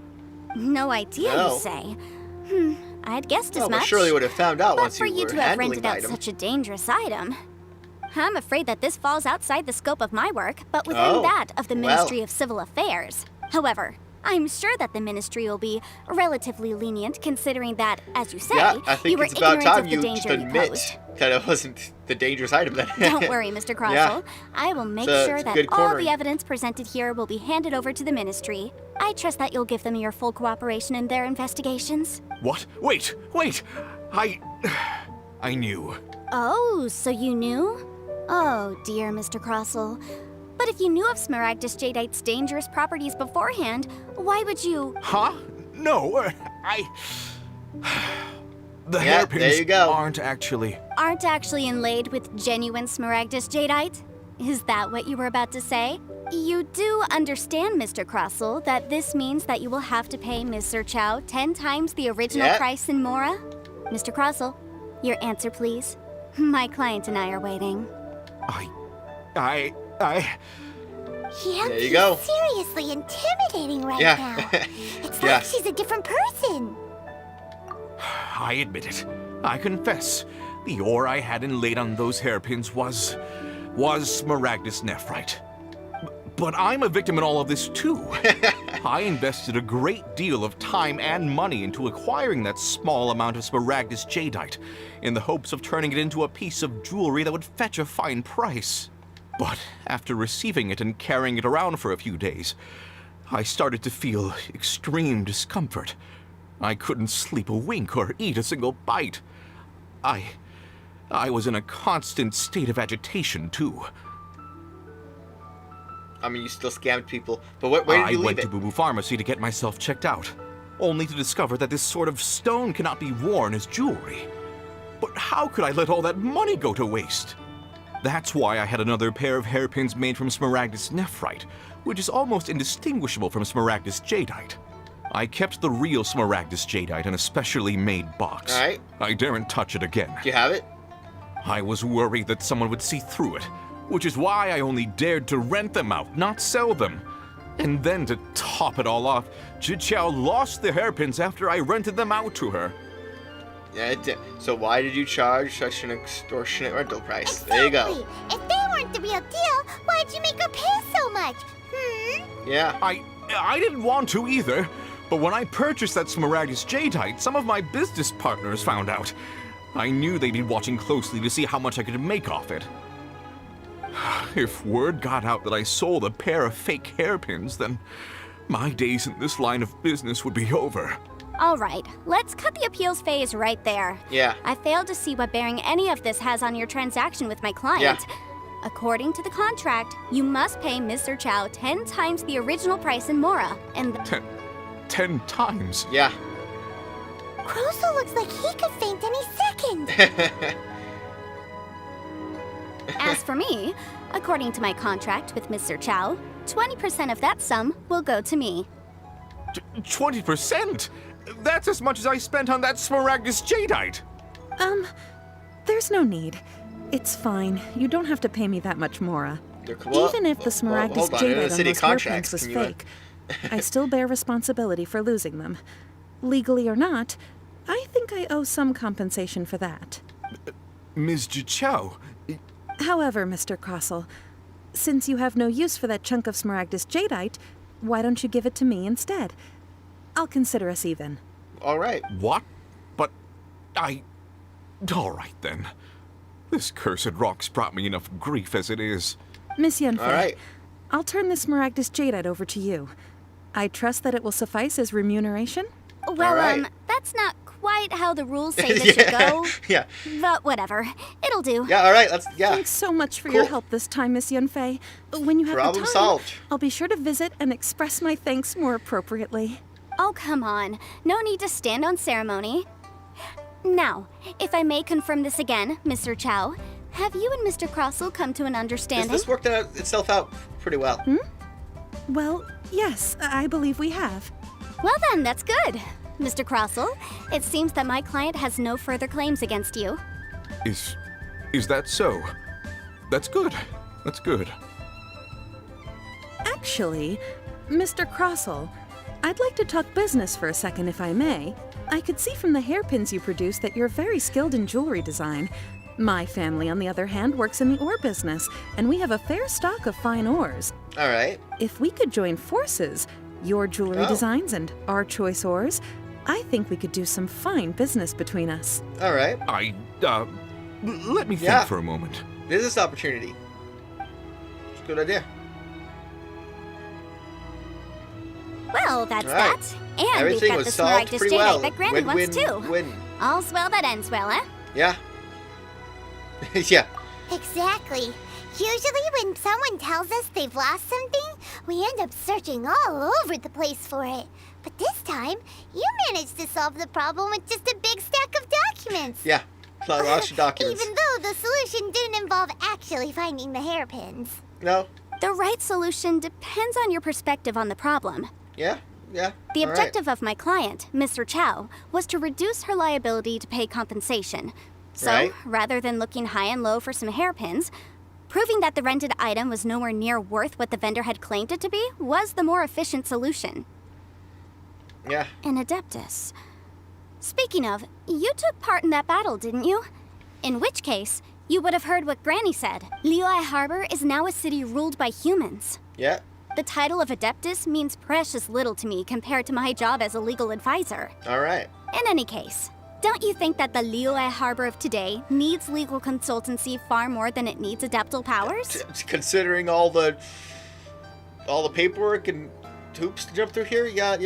No idea, you say? I'd guessed as much. But surely would have found out once you were handling the item. But for you to have rented out such a dangerous item, I'm afraid that this falls outside the scope of my work, but within that of the Ministry of Civil Affairs. However, I'm sure that the Ministry will be relatively lenient, considering that, as you say, I think you were it's about ignorant time of the you danger you admit posed. that it wasn't the dangerous item then. Don't worry, Mr. Crossell. I will make sure that all cornering. the evidence presented here will be handed over to the Ministry. I trust that you'll give them your full cooperation in their investigations. What? Wait! I knew. Oh, so you knew? Oh, dear Mr. Crossell. But if you knew of Smaragdus jadeite's dangerous properties beforehand, why would you... Huh? No, The hairpins there you go. aren't actually inlaid with genuine Smaragdus jadeite? Is that what you were about to say? You do understand, Mr. Crossell, that this means that you will have to pay Ms. Sir Chow 10 times the original price in Mora? Mr. Crossell, your answer, please. My client and I are waiting. There you go. Seriously intimidating right now. It's like she's a different person. I admit it. I confess. The ore I had inlaid on those hairpins was Smaragdus nephrite. But I'm a victim in all of this too. I invested a great deal of time and money into acquiring that small amount of Smaragdus jadeite in the hopes of turning it into a piece of jewelry that would fetch a fine price. But after receiving it and carrying it around for a few days, I started to feel extreme discomfort. I couldn't sleep a wink or eat a single bite. I was in a constant state of agitation, too. I mean, you still scammed people, but where did you leave it? I went to Boo Boo Pharmacy to get myself checked out, only to discover that this sort of stone cannot be worn as jewelry. But how could I let all that money go to waste? That's why I had another pair of hairpins made from Smaragdus nephrite, which is almost indistinguishable from Smaragdus jadeite. I kept the real Smaragdus jadeite in a specially made box. All right. I daren't touch it again. Do you have it? I was worried that someone would see through it, which is why I only dared to rent them out, not sell them. And then to top it all off, Jiqiao lost the hairpins after I rented them out to her. Yeah, it did. So why did you charge such an extortionate rental price? Exactly. There you go. If they weren't the real deal, why'd you make her pay so much? Yeah. I didn't want to either, but when I purchased that Smaragdus jadeite, some of my business partners found out. I knew they'd be watching closely to see how much I could make off it. If word got out that I sold a pair of fake hairpins, then my days in this line of business would be over. All right, let's cut the appeals phase right there. Yeah. I failed to see what bearing any of this has on your transaction with my client. Yeah. According to the contract, you must pay Mr. Chow 10 times the original price in Mora, and... 10 times? Yeah. Croso looks like he could faint any second. As for me, according to my contract with Mr. Chow, 20% of that sum will go to me. 20%? That's as much as I spent on that Smaragdus jadeite. There's no need. It's fine. You don't have to pay me that much, Mora. Well, even if the Smaragdus jadeite on those hairpins was fake, I still bear responsibility for losing them. Legally or not, I think I owe some compensation for that. Ms. Jiqiao... However, Mr. Crossell, since you have no use for that chunk of Smaragdus jadeite, why don't you give it to me instead? I'll consider us even. All right. What? But all right, then. This cursed rock's brought me enough grief as it is. Miss Yanfei, all right. I'll turn the Smaragdus jadeite over to you. I trust that it will suffice as remuneration? Well, that's not quite how the rules say this should go. Yeah. But whatever. It'll do. Yeah, alright, Thanks so much for your help this time, Miss Yunfei. When you have Problem the time, solved. I'll be sure to visit and express my thanks more appropriately. Oh, come on. No need to stand on ceremony. Now, if I may confirm this again, Mr. Chow, have you and Mr. Crossell come to an understanding? This worked itself out pretty well. Well, yes, I believe we have. Well then, that's good. Mr. Crossell, it seems that my client has no further claims against you. Is that so? That's good. That's good. Actually, Mr. Crossell, I'd like to talk business for a second if I may. I could see from the hairpins you produce that you're very skilled in jewelry design. My family, on the other hand, works in the ore business, and we have a fair stock of fine ores. All right. If we could join forces, your jewelry designs and our choice ores, I think we could do some fine business between us. All right. Let me think for a moment. Business opportunity. It's a good idea. Well, that's that. And everything we've got was the solved Smaragdus pretty Jadeite well. that Granny wants too. Win. All's well that ends well, eh? Yeah. Yeah. Exactly. Usually when someone tells us they've lost something, we end up searching all over the place for it. But this time, you managed to solve the problem with just a big stack of documents. Yeah. Lots of documents. Even though the solution didn't involve actually finding the hairpins. No. The right solution depends on your perspective on the problem. Yeah. The objective of my client, Mr. Chow, was to reduce her liability to pay compensation. So, rather than looking high and low for some hairpins, proving that the rented item was nowhere near worth what the vendor had claimed it to be was the more efficient solution. Yeah. An Adeptus. Speaking of, you took part in that battle, didn't you? In which case, you would have heard what Granny said. Liyue Harbor is now a city ruled by humans. Yeah. The title of Adeptus means precious little to me compared to my job as a legal advisor. All right. In any case, don't you think that the Liyue Harbor of today needs legal consultancy far more than it needs adeptal powers? Considering all the paperwork and hoops to jump through here, yeah, it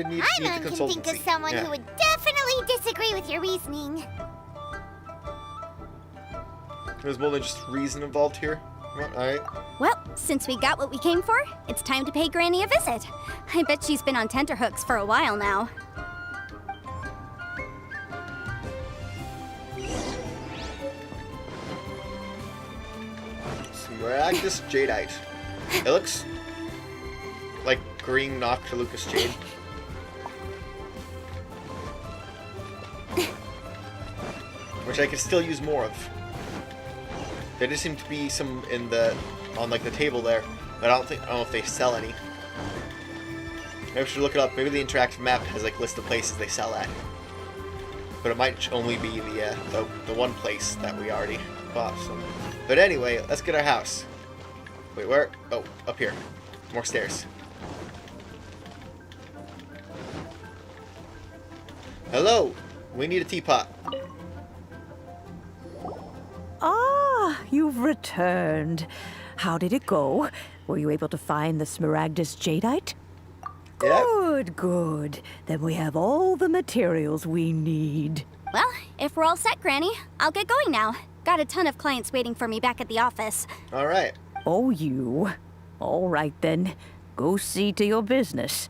needs the consultancy. I can think of someone who would definitely disagree with your reasoning. There's more than just reason involved here. Alright. Well, since we got what we came for, it's time to pay Granny a visit. I bet she's been on tenterhooks for a while now. Smaragdus Jadeite. It looks like green Noctilucous Jade. Which I could still use more of. There just seem to be some on like the table there, but I don't know if they sell any. Maybe I should look it up. Maybe the interactive map has like a list of places they sell at. But it might only be the one place that we already bought. So. But anyway, let's get our house. Wait, where? Oh, up here. More stairs. Hello. We need a teapot. Ah, you've returned. How did it go? Were you able to find the Smaragdus Jadeite? Good, good. Then we have all the materials we need. Well, if we're all set, Granny, I'll get going now. Got a ton of clients waiting for me back at the office. All right. Oh, you. All right, then. Go see to your business.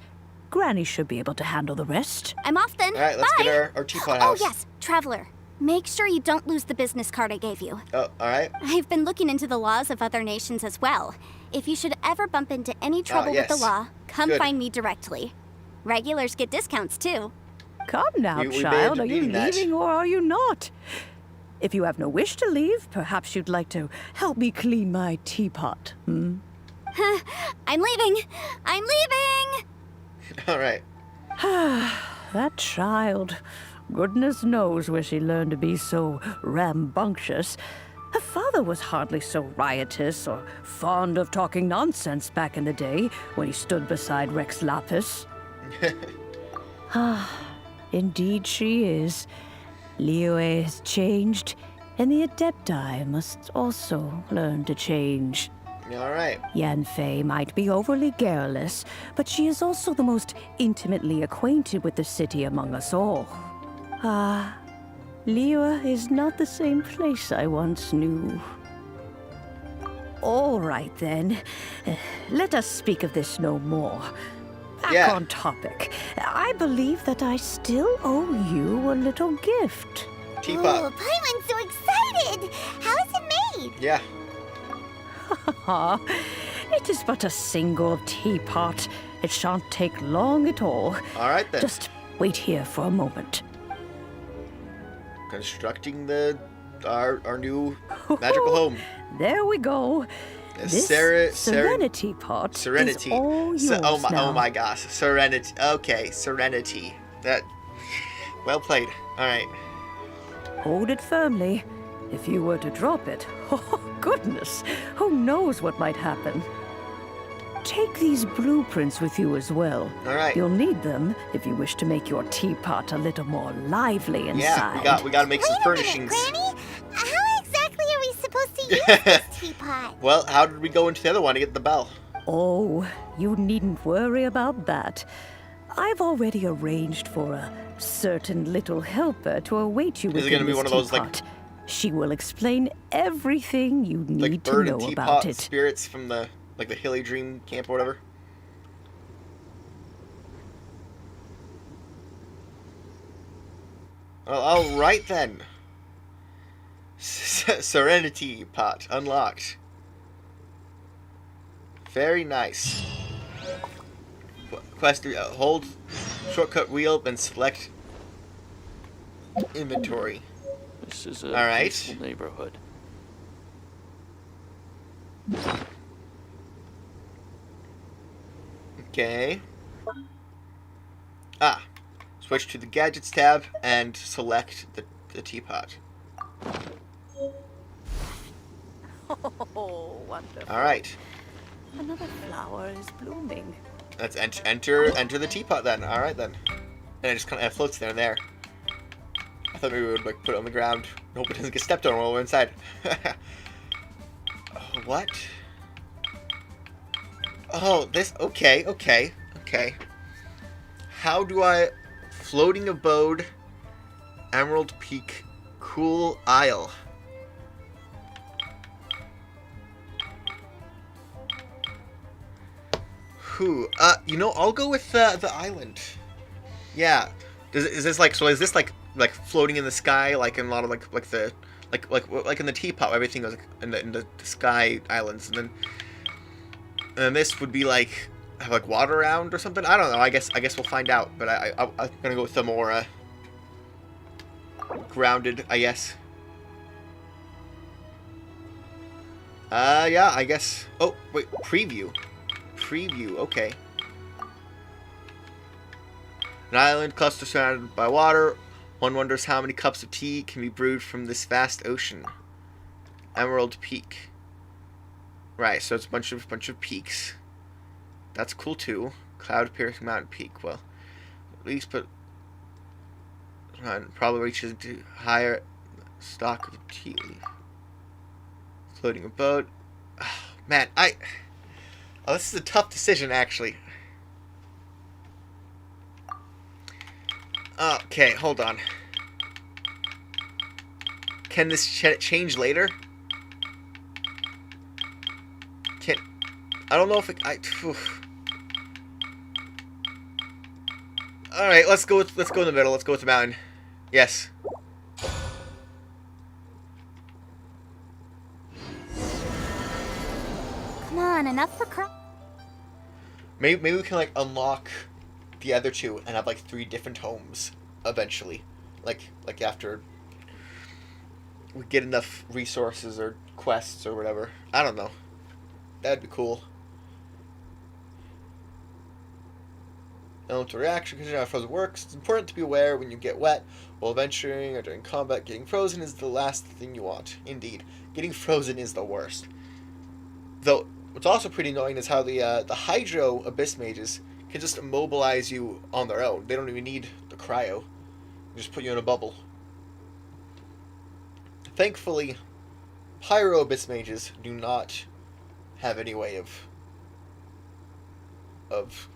Granny should be able to handle the rest. I'm off then. All right, let's get our teapot house. Oh, yes, Traveler. Make sure you don't lose the business card I gave you. Oh, all right. I've been looking into the laws of other nations as well. If you should ever bump into any trouble with the law, come find me directly. Regulars get discounts, too. Come now, child. Are you leaving or are you not? If you have no wish to leave, perhaps you'd like to help me clean my teapot, I'm leaving! I'm leaving! All right. That child. Goodness knows where she learned to be so rambunctious. Her father was hardly so riotous or fond of talking nonsense back in the day when he stood beside Rex Lapis. Indeed she is. Liyue has changed, and the Adepti must also learn to change. All right. Yanfei might be overly garrulous, but she is also the most intimately acquainted with the city among us all. Ah, Liyue is not the same place I once knew. All right, then. Let us speak of this no more. Back on topic. I believe that I still owe you a little gift. Teapot. Oh, Paimon's so excited! How is it made? Yeah. It is but a single teapot. It shan't take long at all. All right, then. Just wait here for a moment. Constructing our new magical home. There we go. This Serenity pot Serenity. Is all yours oh my gosh. Serenity. Okay, Serenity. That. Well played. All right. Hold it firmly. If you were to drop it, oh goodness, who knows what might happen. Take these blueprints with you as well. All right. You'll need them if you wish to make your teapot a little more lively inside. Yeah, we got to make some furnishings. Granny, how exactly are we supposed to use this teapot? Well, how did we go into the other one to get the bell? Oh, you needn't worry about that. I've already arranged for a certain little helper to await you within this teapot. Is it going to be one of those, like... She will explain everything you need to know about it. Spirits from the Hilly Dream camp or whatever. Well, all right then. Serenity pot unlocked. Very nice. Quest 3, hold shortcut wheel and select inventory. This is a peaceful neighborhood. Okay. Switch to the Gadgets tab and select the teapot. Oh, wonderful. Alright. Another flower is blooming. Let's enter the teapot then. Alright then. And it just kind of floats there and there. I thought maybe we would put it on the ground. Hope it doesn't get stepped on while we're inside. What? Oh, this... Okay. How do I... Floating abode, Emerald Peak, Cool Isle. I'll go with the island. Yeah. Is this like floating in the sky, like in a lot of like in the teapot, everything goes in the sky islands, and then this would be have water around or something. I don't know. I guess we'll find out. But I'm gonna go with the more grounded, I guess. Yeah, I guess. Oh wait, preview. Okay. An island cluster surrounded by water. One wonders how many cups of tea can be brewed from this vast ocean. Emerald Peak. Right, so it's a bunch of peaks. That's cool too. Cloud piercing mountain peak. Well, at least probably reaches into higher stock of tea leaf. Floating a boat. Oh, man, this is a tough decision actually. Okay, hold on. Can this change later? I don't know if All right, let's go in the middle. Let's go with the mountain. Yes. Come on, enough for Maybe we can unlock the other two and have 3 different homes eventually, like after we get enough resources or quests or whatever. I don't know. That'd be cool. Elemental reaction, considering how frozen works. It's important to be aware when you get wet while venturing or during combat. Getting frozen is the last thing you want. Indeed, getting frozen is the worst. Though, what's also pretty annoying is how the Hydro Abyss Mages can just immobilize you on their own. They don't even need the cryo. They just put you in a bubble. Thankfully, Pyro Abyss Mages do not have any way of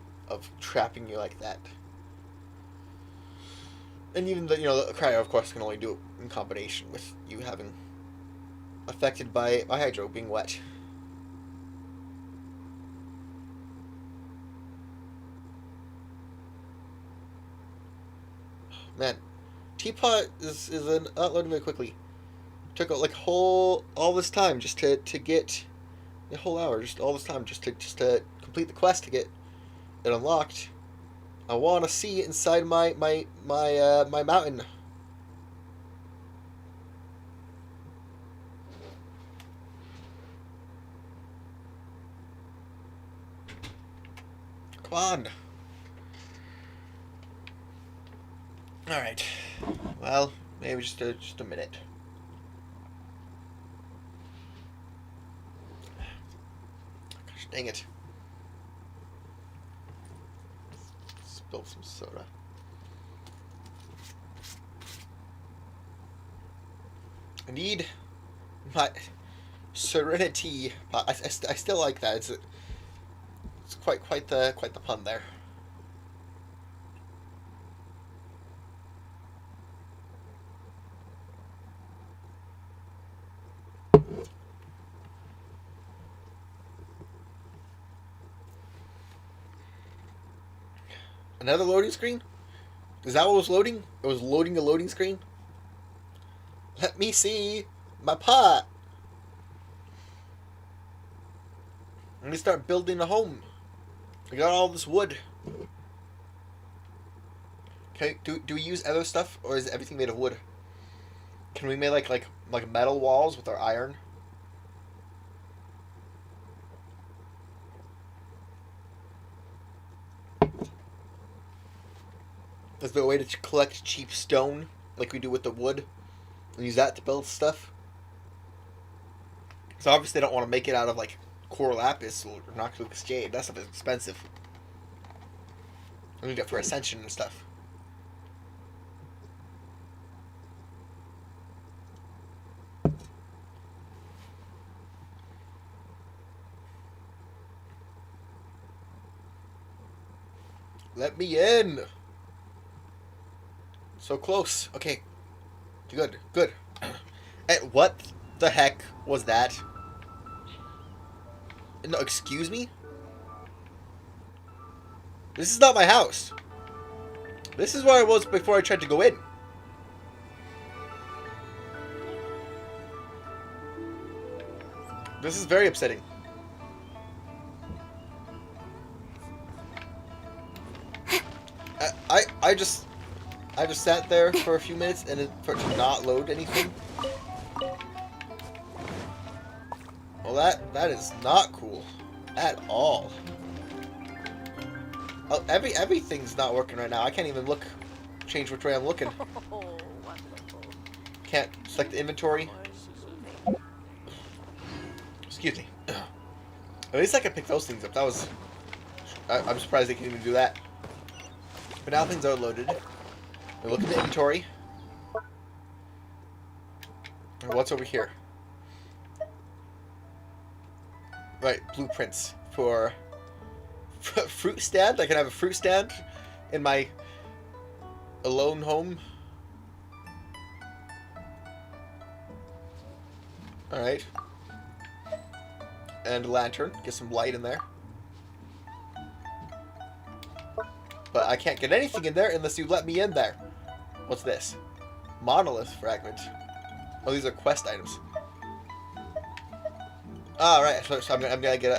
trapping you like that. And even the the cryo, of course, can only do it in combination with you having affected by hydro being wet. Man, Teapot is not loading very quickly. Took like all this time just to get a whole hour, just all this time just to complete the quest to get it unlocked. I want to see inside my mountain. Come on. All right. Well, maybe just a minute. Gosh, dang it. Spill some soda. I need my serenity. I still like that. It's quite the pun there. Another loading screen? Is that what was loading? It was loading a loading screen? Let me see my pot. Let me start building a home. I got all this wood. Okay, do we use other stuff, or is everything made of wood? Can we make like metal walls with our iron? Is there a way to collect cheap stone, like we do with the wood, and use that to build stuff? So obviously they don't want to make it out of, like, core lapis or noctilucous jade. That stuff is expensive. We need it for ascension and stuff. Let me in! So close. Okay. Good. Good. Hey, what the heck was that? No, excuse me? This is not my house. This is where I was before I tried to go in. This is very upsetting. I just sat there for a few minutes and for it to not load anything. Well, that is not cool at all. Oh, everything's not working right now. I can't even change which way I'm looking. Can't select the inventory. Excuse me. At least I can pick those things up. That was... I'm surprised they can even do that. But now things are loaded. We look at the inventory. And what's over here? Right, blueprints for fruit stand. I can have a fruit stand in my alone home. Alright. And a lantern. Get some light in there. But I can't get anything in there unless you let me in there. What's this? Monolith fragment. Oh, these are quest items. Oh, right. So I'm gonna get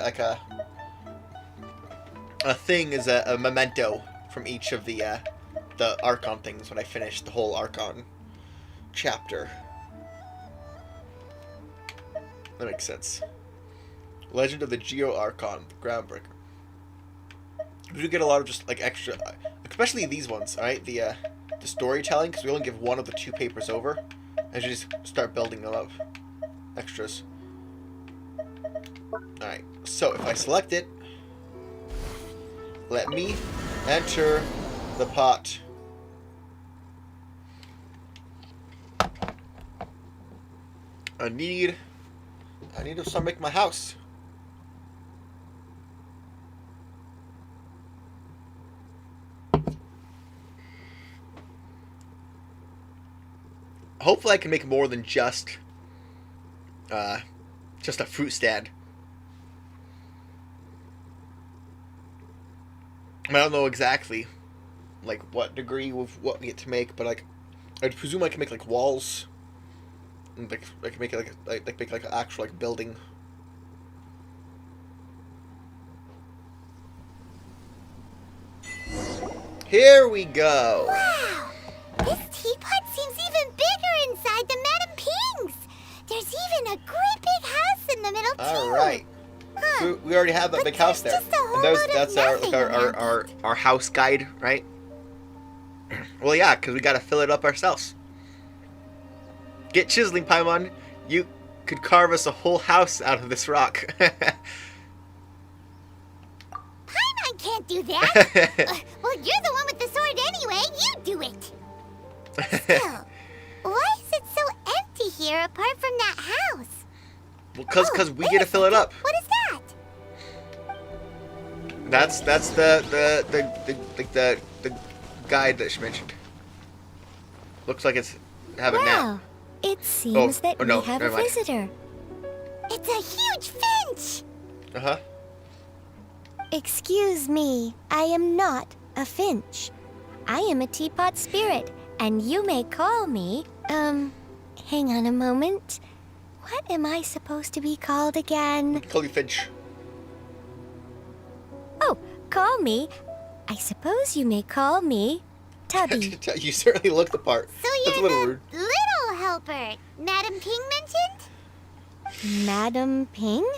a thing as a memento from each of the Archon things when I finish the whole Archon chapter. That makes sense. Legend of the Geo Archon, the Groundbreaker. We do get a lot of just like extra, especially these ones. All right, the storytelling, because we only give one of the 2 papers over, and you just start building them up. Extras. All right. So if I select it, let me enter the pot. I need to start making my house. hopefully I can make more than just a fruit stand. I don't know exactly, like, what degree of what we get to make, but, like, I presume I can make, like, walls, and, like, I can make it, make, like, an actual, like, building. Here we go! Wow! This teapot seems even bigger inside than Madame Ping's! There's even a great big house in the middle, too! Alright. Huh. We already have that big house there. And that's our house guide, right? Well, yeah, because we got to fill it up ourselves. Get chiseling, Paimon. You could carve us a whole house out of this rock. Paimon can't do that. Well, you're the one with the sword anyway. You do it. Still, why is it so empty here apart from that house? Well, because we get to fill it up. What is that? That's the guide that she mentioned. Looks like it's having a nap. It seems that we have a visitor. It's a huge finch! Uh-huh. Excuse me, I am not a finch. I am a teapot spirit, and you may call me, hang on a moment. What am I supposed to be called again? Call you Finch. Oh, call me. I suppose you may call me Tubby. You certainly look the part. So you're the little helper Madame Ping mentioned? Madame Ping?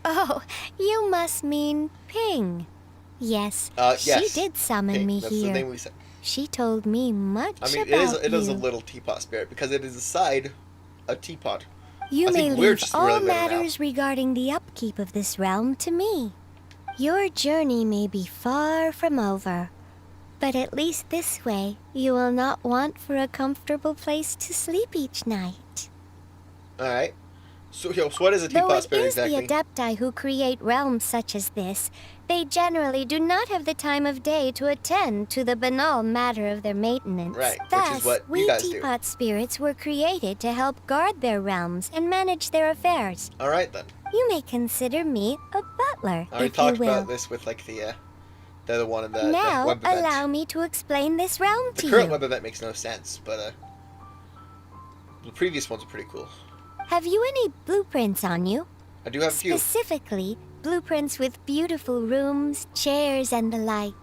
Oh, you must mean Ping. Yes, she did summon Ping. me That's here. The name we said. She told me much about it is a little teapot spirit because it is inside a teapot. You may leave all matters regarding the upkeep of this realm to me. Your journey may be far from over, but at least this way you will not want for a comfortable place to sleep each night. Alright. So what is a teapot spirit exactly? Though it is the Adepti who create realms such as this, they generally do not have the time of day to attend to the banal matter of their maintenance. Right, Thus, which is what we you guys teapot spirits were created to help guard their realms and manage their affairs. Alright then. You may consider me a butler, I already talked about this with, like, the other one in the web event. Now, allow me to explain this realm to you. The current web event makes no sense, but, the previous ones are pretty cool. Have you any blueprints on you? I do have a few. Specifically, blueprints with beautiful rooms, chairs, and the like.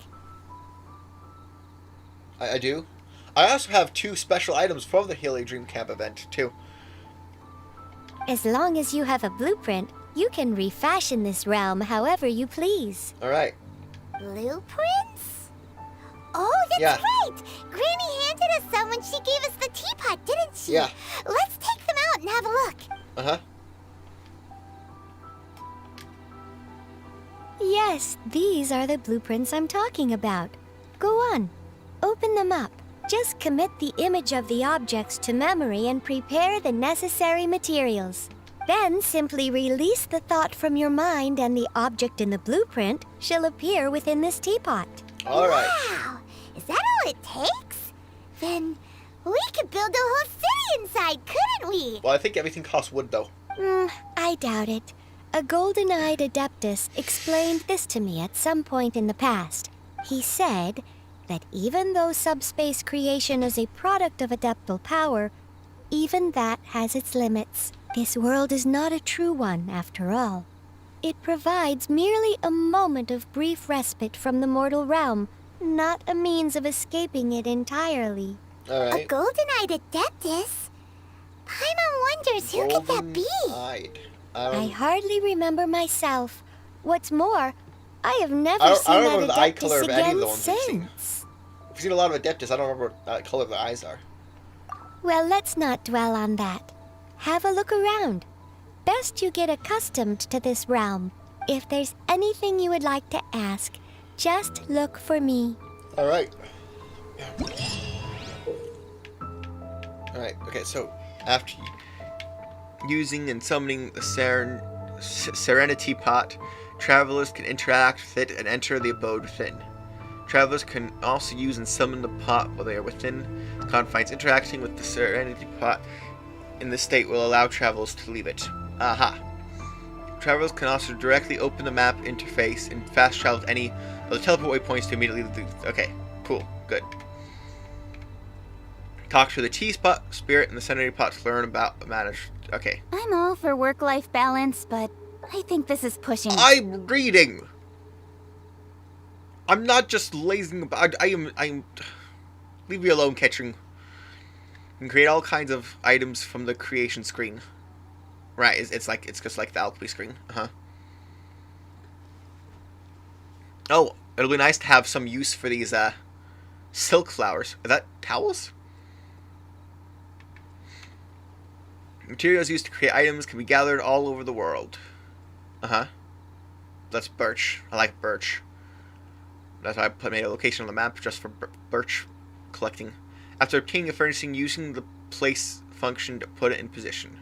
I do. I also have 2 special items from the Healy Dream Camp event, too. As long as you have a blueprint, you can refashion this realm however you please. Alright. Blueprints? Oh, that's right! Granny handed us some when she gave us the teapot, didn't she? Yeah. Let's take them out and have a look. Uh-huh. Yes, these are the blueprints I'm talking about. Go on, open them up. Just commit the image of the objects to memory and prepare the necessary materials. Then simply release the thought from your mind and the object in the blueprint shall appear within this teapot. All right. Wow! Is that all it takes? Then we could build a whole city inside, couldn't we? Well, I think everything costs wood, though. I doubt it. A golden-eyed adeptus explained this to me at some point in the past. He said that even though subspace creation is a product of adeptal power, even that has its limits. This world is not a true one, after all. It provides merely a moment of brief respite from the mortal realm, not a means of escaping it entirely. All right. A golden-eyed adeptus? Paimon wonders who could that be? I hardly remember myself. What's more, I have never seen that adeptus again since. I've seen a lot of adeptus. I don't remember what color the eyes are. Well, let's not dwell on that. Have a look around. Best you get accustomed to this realm. If there's anything you would like to ask, just look for me. All right. All right. Okay. So after using and summoning the Serenity Pot, travelers can interact with it and enter the abode within. Travelers can also use and summon the pot while they are within the confines. Interacting with the Serenity pot in this state will allow travelers to leave it. Aha. Travelers can also directly open the map interface and fast travel to any of the teleport waypoints to immediately leave. Okay, cool, good. Talk to the T-Spot spirit in the Serenity pot to learn about manage. Okay. I'm all for work-life balance, but I think this is pushing. I'm reading. I'm not just lazing about. I am. Leave me alone, Ketching. You can create all kinds of items from the creation screen. Right? It's just like the alchemy screen. Oh, it'll be nice to have some use for these silk flowers. Are that towels? Materials used to create items can be gathered all over the world. That's birch. I like birch. That's why I made a location on the map just for birch collecting. After obtaining a furnishing, using the place function to put it in position.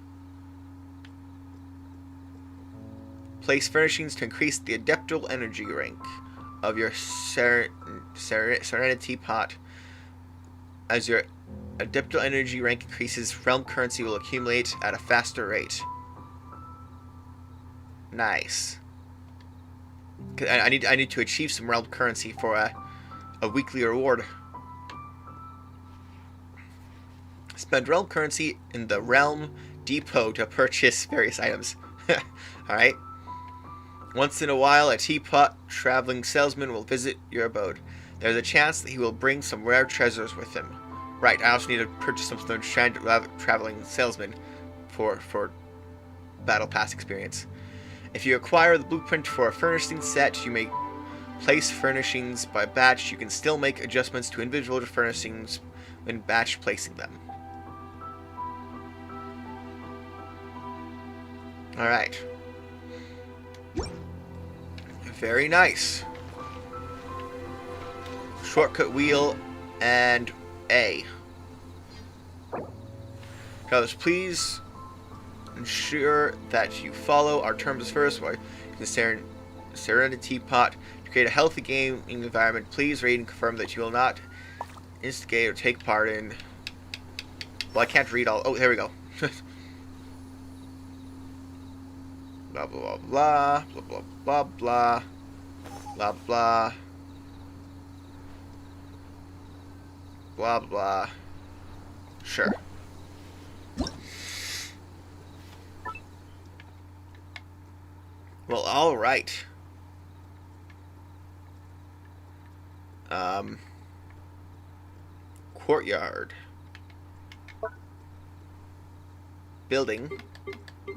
Place furnishings to increase the adeptal energy rank of your Serenity pot. As your adeptal energy rank increases, realm currency will accumulate at a faster rate. Nice. I need to achieve some realm currency for a weekly reward. Spend realm currency in the realm depot to purchase various items. Alright. Once in a while, a teapot traveling salesman will visit your abode. There's a chance that he will bring some rare treasures with him. Right, I also need to purchase some traveling salesman for battle pass experience. If you acquire the blueprint for a furnishing set, you may place furnishings by batch. You can still make adjustments to individual furnishings when batch placing them. Alright. Very nice. Shortcut wheel and A. Fellas, please ensure that you follow our terms first while the Serenity pot to create a healthy gaming environment. Please read and confirm that you will not instigate or take part in. Well, I can't read all. Oh, there we go. Blah blah blah blah blah blah blah blah blah blah blah. Sure. Well, all right. Courtyard. Building.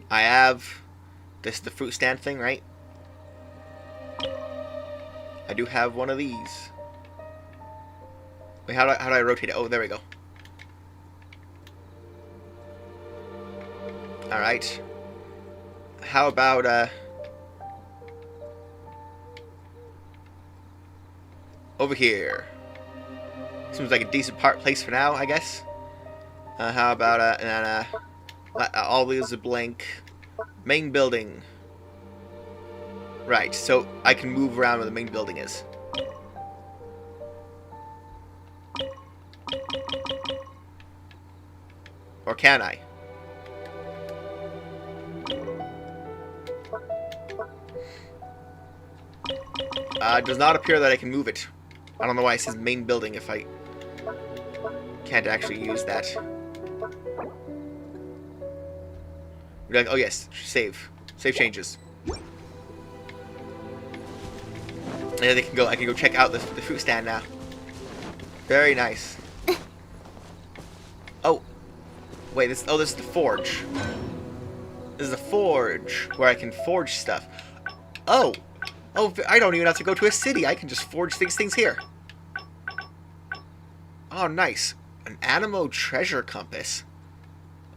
I have this the fruit stand thing, right? I do have one of these. Wait, how do I rotate it? Oh, there we go. All right. How about over here? Seems like a decent place for now, I guess. How about all these are blank. Main building. Right, so I can move around where the main building is. Or can I? It does not appear that I can move it. I don't know why it says main building if I can't actually use that. You're like, oh yes, save. Save changes. And I can go check out the fruit stand now. Very nice. Oh. Wait, this is the forge. This is the forge where I can forge stuff. Oh, I don't even have to go to a city. I can just forge these things here. Oh, nice. An Animo treasure compass.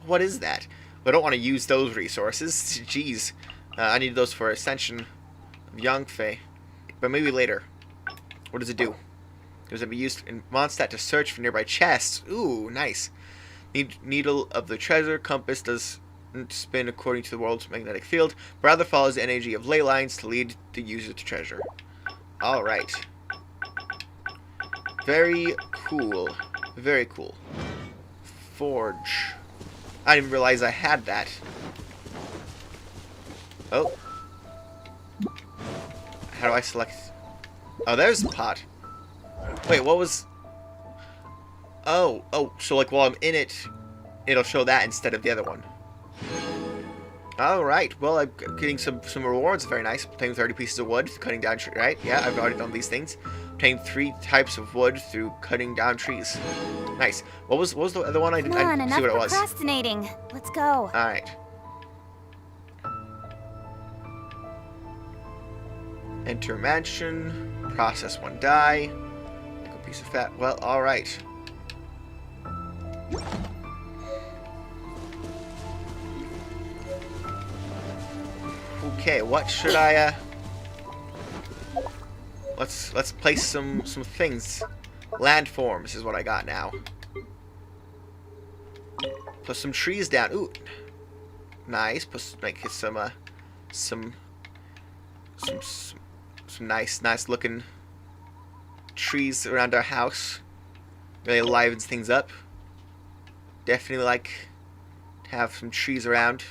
What is that? I don't want to use those resources. Jeez. I need those for Ascension of Yangfei. But maybe later. What does it do? Does it be used in Mondstadt to search for nearby chests? Ooh, nice. Needle of the treasure compass does spin according to the world's magnetic field, but rather follows the energy of ley lines to lead the user to treasure. Alright. Very cool. Very cool. Forge. I didn't realize I had that. Oh. How do I select? Oh, there's the pot. Wait, what was... Oh, so like while I'm in it, it'll show that instead of the other one. Alright, well, I'm getting some rewards. Very nice. Obtaining 30 pieces of wood, cutting down trees. Right, yeah, I've already done these things. Obtaining 3 types of wood through cutting down trees. Nice. What was the other one? I didn't see what it was. Procrastinating. Let's go. Alright. Enter mansion. Process 1 dye. Make a piece of fat. Well, alright. Okay, what should I let's place some things. Landforms is what I got now. Put some trees down. Ooh. Nice. Put like some nice looking trees around our house. Really livens things up. Definitely like to have some trees around.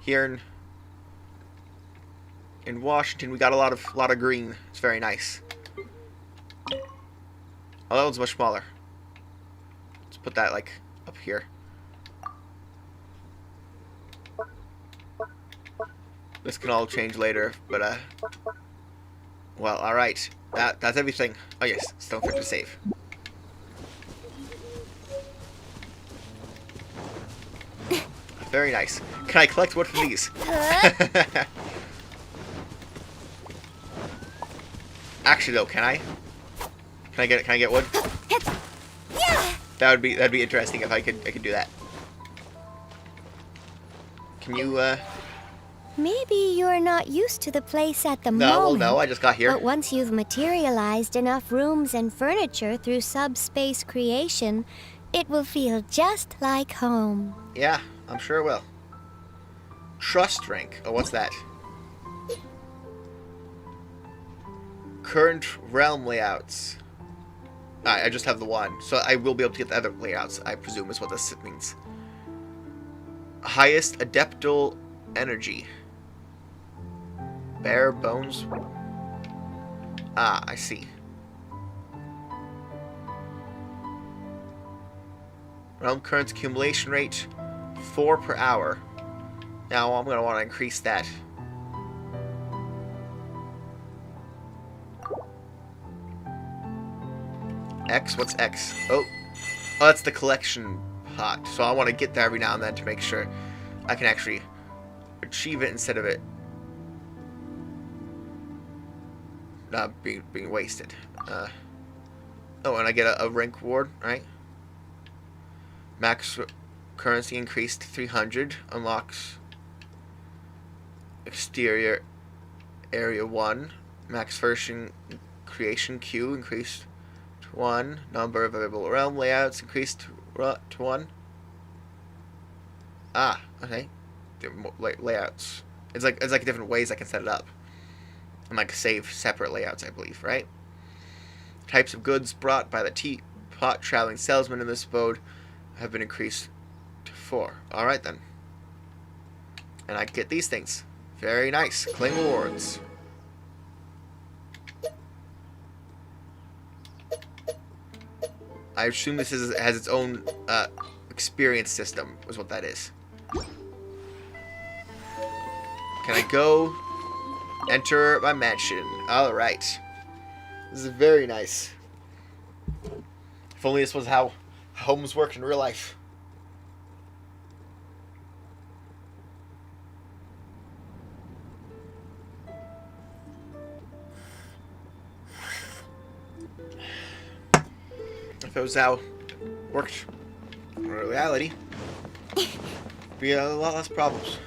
Here in Washington, we got a lot of green. It's very nice. Oh, that one's much smaller. Let's put that like up here. This can all change later, but well, all right. That's everything. Oh yes, don't forget to save. Very nice. Can I collect wood from these? Actually, though, can I? Can I get wood? That'd be interesting if I could do that. Can you Maybe you're not used to the place at the moment. Well, no, I just got here. But once you've materialized enough rooms and furniture through subspace creation, it will feel just like home. Yeah, I'm sure it will. Trust rank. Oh, what's that? Current realm layouts. I just have the one, so I will be able to get the other layouts, I presume is what this means. Highest adeptal energy. Bare bones. Ah, I see. Realm currents accumulation rate 4 per hour. Now I'm going to want to increase that. X? What's X? Oh, that's the collection pot. So I want to get there every now and then to make sure I can actually achieve it instead of it not being wasted. Oh, and I get a rank reward, right? Max currency increased to 300. Unlocks exterior area 1. Max version creation queue increased to 1. Number of available realm layouts increased to 1. Ah, okay. Layouts. It's like different ways I can set it up. And like save separate layouts, I believe, right? Types of goods brought by the teapot traveling salesman in this mode have been increased to 4. Alright then. And I get these things. Very nice. Claim rewards. I assume this has its own experience system, is what that is. Can I go enter my mansion? Alright. This is very nice. If only this was how homes work in real life. If it was how it worked in reality, be a lot less problems.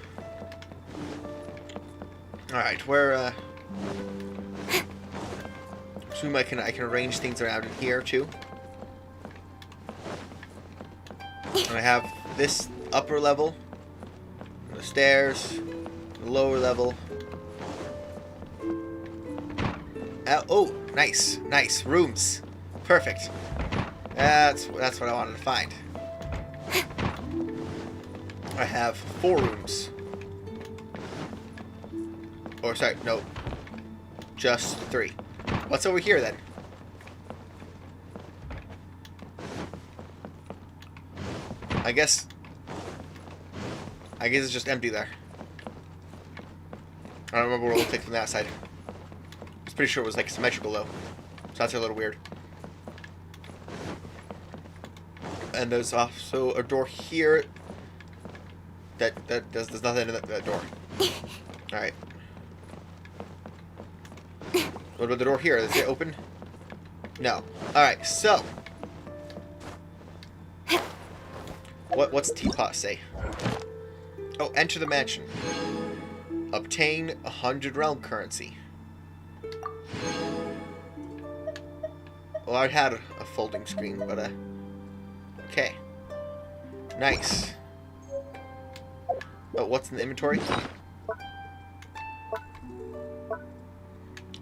Alright, where assume I can arrange things around in here too. And I have this upper level, the stairs, the lower level. Oh, nice rooms. Perfect. That's what I wanted to find. I have 4 rooms. Or sorry, no. Just 3. What's over here then? I guess it's just empty there. I don't remember what it looked like from the outside. I was pretty sure it was like symmetrical though. So that's a little weird. And there's also a door here. There's nothing in that door. Alright. What about the door here? Is it open? No. Alright, so. What's Teapot say? Oh, enter the mansion. Obtain 100 realm currency. Well, I had a folding screen, but okay. Nice. Oh, what's in the inventory?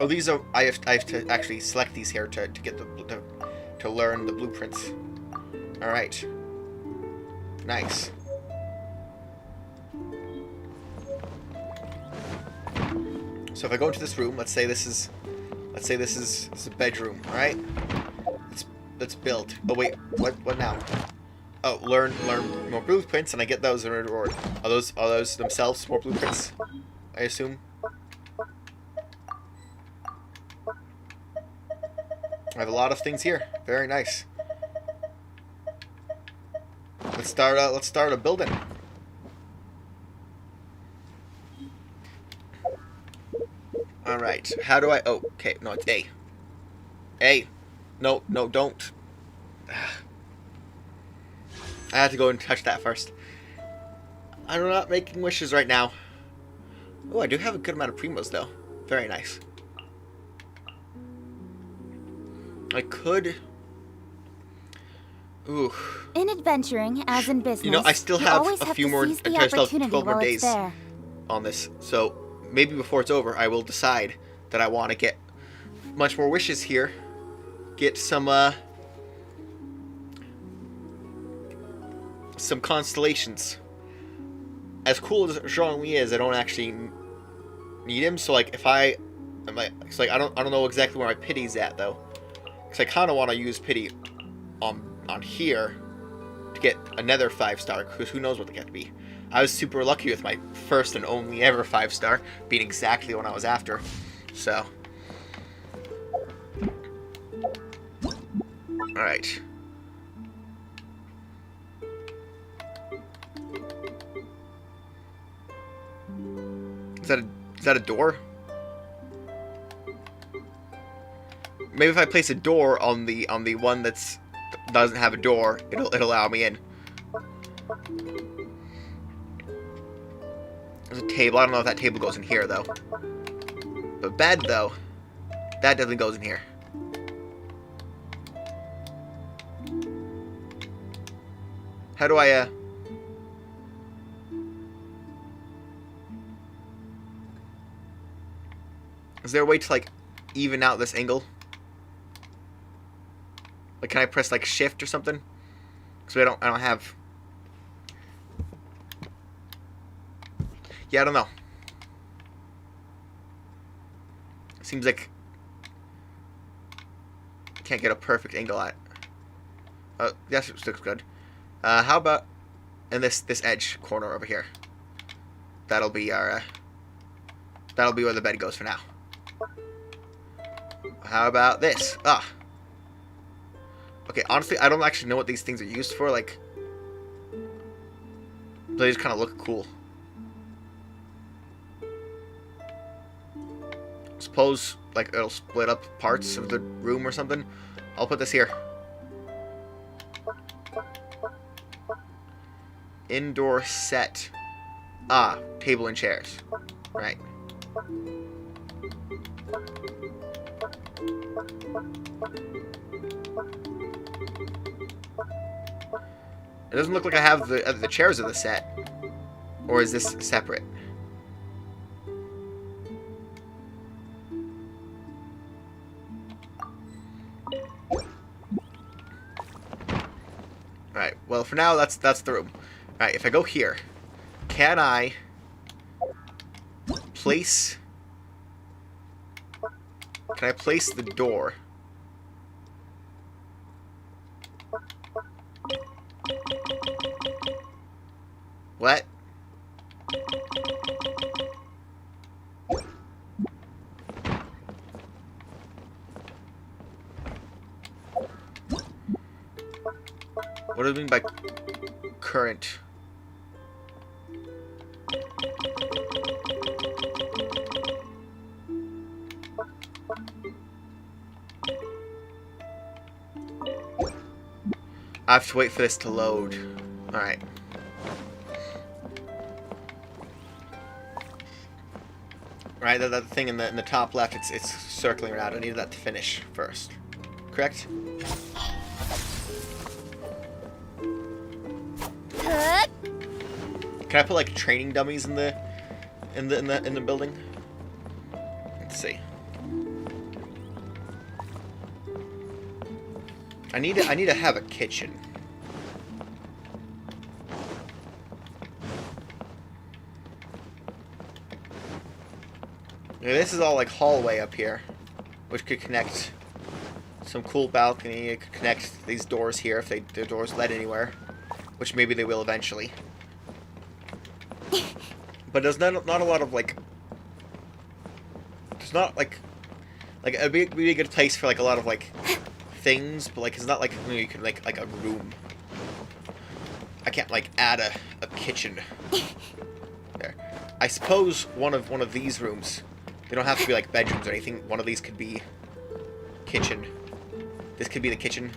Oh, these are I have to actually select these here to get to learn the blueprints. All right. Nice. So if I go into this room, let's say this is a bedroom, all right? Let's build. Oh wait, what now? Oh, learn more blueprints, and I get those in a reward. Are those themselves more blueprints? I assume. I have a lot of things here. Very nice. Let's start a building. All right. How do I? Oh, okay. No, it's A. A. No, don't. I have to go and touch that first. I'm not making wishes right now. Oh, I do have a good amount of primos though. Very nice. I could. Ooh. In adventuring, as in business, you know, I still have a few more. I still have 12 more days on this, so maybe before it's over, I will decide that I want to get much more wishes here. Get some constellations. As cool as Jean-Louis is, I don't actually need him. So like, it's like I don't know exactly where my pity's at though. Because I kind of want to use pity on here to get another 5-star, because who knows what they get to be. I was super lucky with my first and only ever 5-star being exactly what I was after. So. Alright. Is that a door? Maybe if I place a door on the one doesn't have a door, it'll allow me in. There's a table. I don't know if that table goes in here though. But bed though, that definitely goes in here. How do I Is there a way to like even out this angle? Like, can I press like shift or something? Because I don't have. Yeah, I don't know. Seems like I can't get a perfect angle at. Oh, that looks good. How about in this edge corner over here? That'll be our. That'll be where the bed goes for now. How about this? Ah. Okay, honestly, I don't actually know what these things are used for, like, they just kind of look cool. Suppose, like, it'll split up parts of the room or something. I'll put this here. Indoor set. Ah, table and chairs. Right. It doesn't look like I have the chairs of the set. Or is this separate? Well, for now, that's the room. Alright, if I go here, can I place... Can I place the door? What? What do you mean by current? I have to wait for this to load. Alright. Right, that thing in the top left, it's circling around. I needed that to finish first. Correct? Can I put like training dummies in the building? Let's see. I need to have a kitchen. Now, this is all like hallway up here, which could connect some cool balcony. It could connect these doors here if the doors led anywhere, which maybe they will eventually. But there's not a lot of like. There's not like it'd be a good place for like a lot of like things, but like it's not like you can like a room. I can't like add a kitchen there. I suppose one of these rooms. They don't have to be like bedrooms or anything. One of these could be kitchen. This could be the kitchen.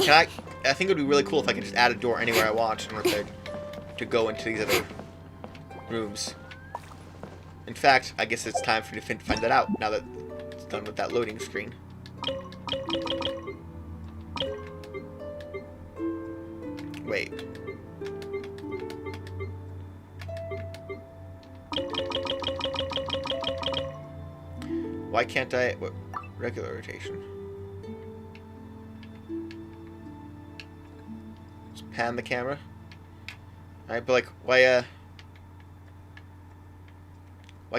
I think it would be really cool if I could just add a door anywhere I want in order to go into these other rooms. In fact, I guess it's time for me to find that out now that it's done with that loading screen. Wait. Why can't I... What? Regular rotation. Just pan the camera. Alright, but like, why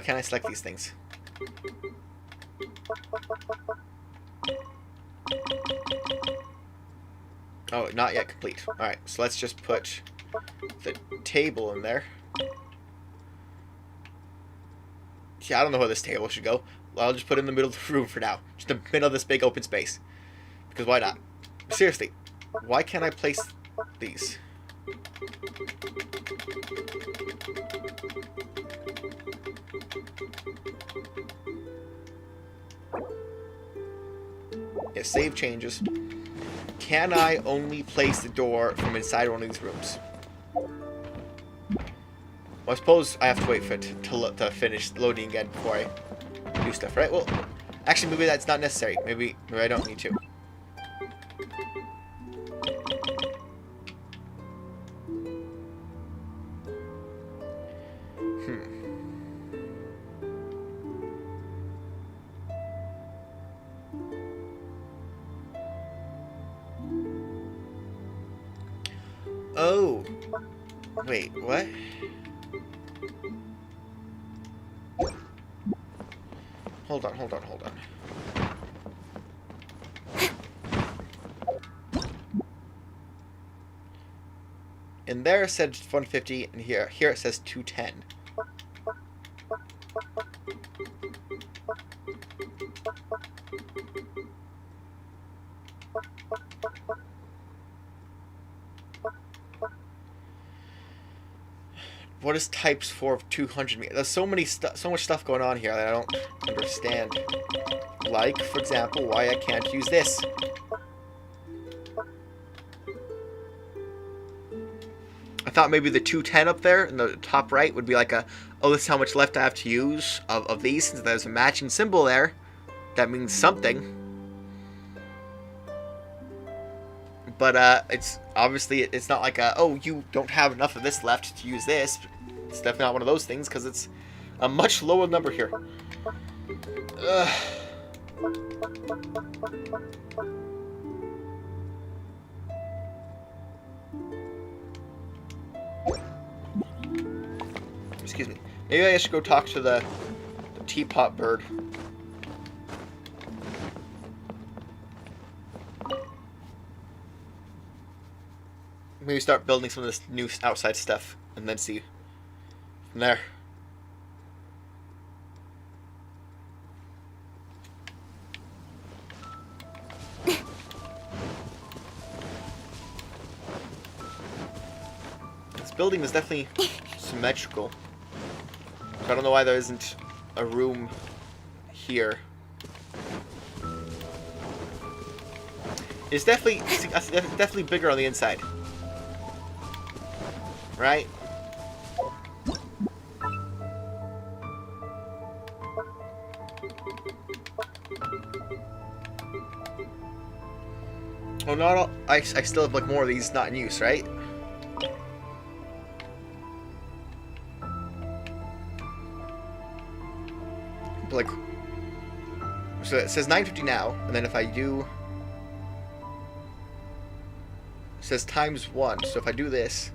can't I select these things? Oh, not yet complete. Alright, so let's just put the table in there. Yeah, I don't know where this table should go. I'll just put it in the middle of the room for now. Just in the middle of this big open space. Because why not? Seriously, why can't I place these? Yeah, save changes. Can I only place the door from inside one of these rooms? Well, I suppose I have to wait for it to finish loading again before I do stuff, right? Well, actually, maybe that's not necessary. Maybe I don't need to. Oh. Wait, what? Hold on. In there it said 150, and here it says 210. What is types 4 of 200 meters? There's so much stuff going on here that I don't understand. Like, for example, why I can't use this. I thought maybe the 210 up there in the top right would be like a, oh, this is how much left I have to use of these, since there's a matching symbol there. That means something. But it's obviously it's not like oh, you don't have enough of this left to use this. It's definitely not one of those things because it's a much lower number here. Ugh. Excuse me. Maybe I should go talk to the teapot bird. Maybe start building some of this new outside stuff and then see from there. This building is definitely symmetrical. So I don't know why there isn't a room here. It's definitely bigger on the inside. Right? Oh, not all. I still have like more of these not in use, right? But like, so it says 950 now, and then if I do, it says times 1. So if I do this,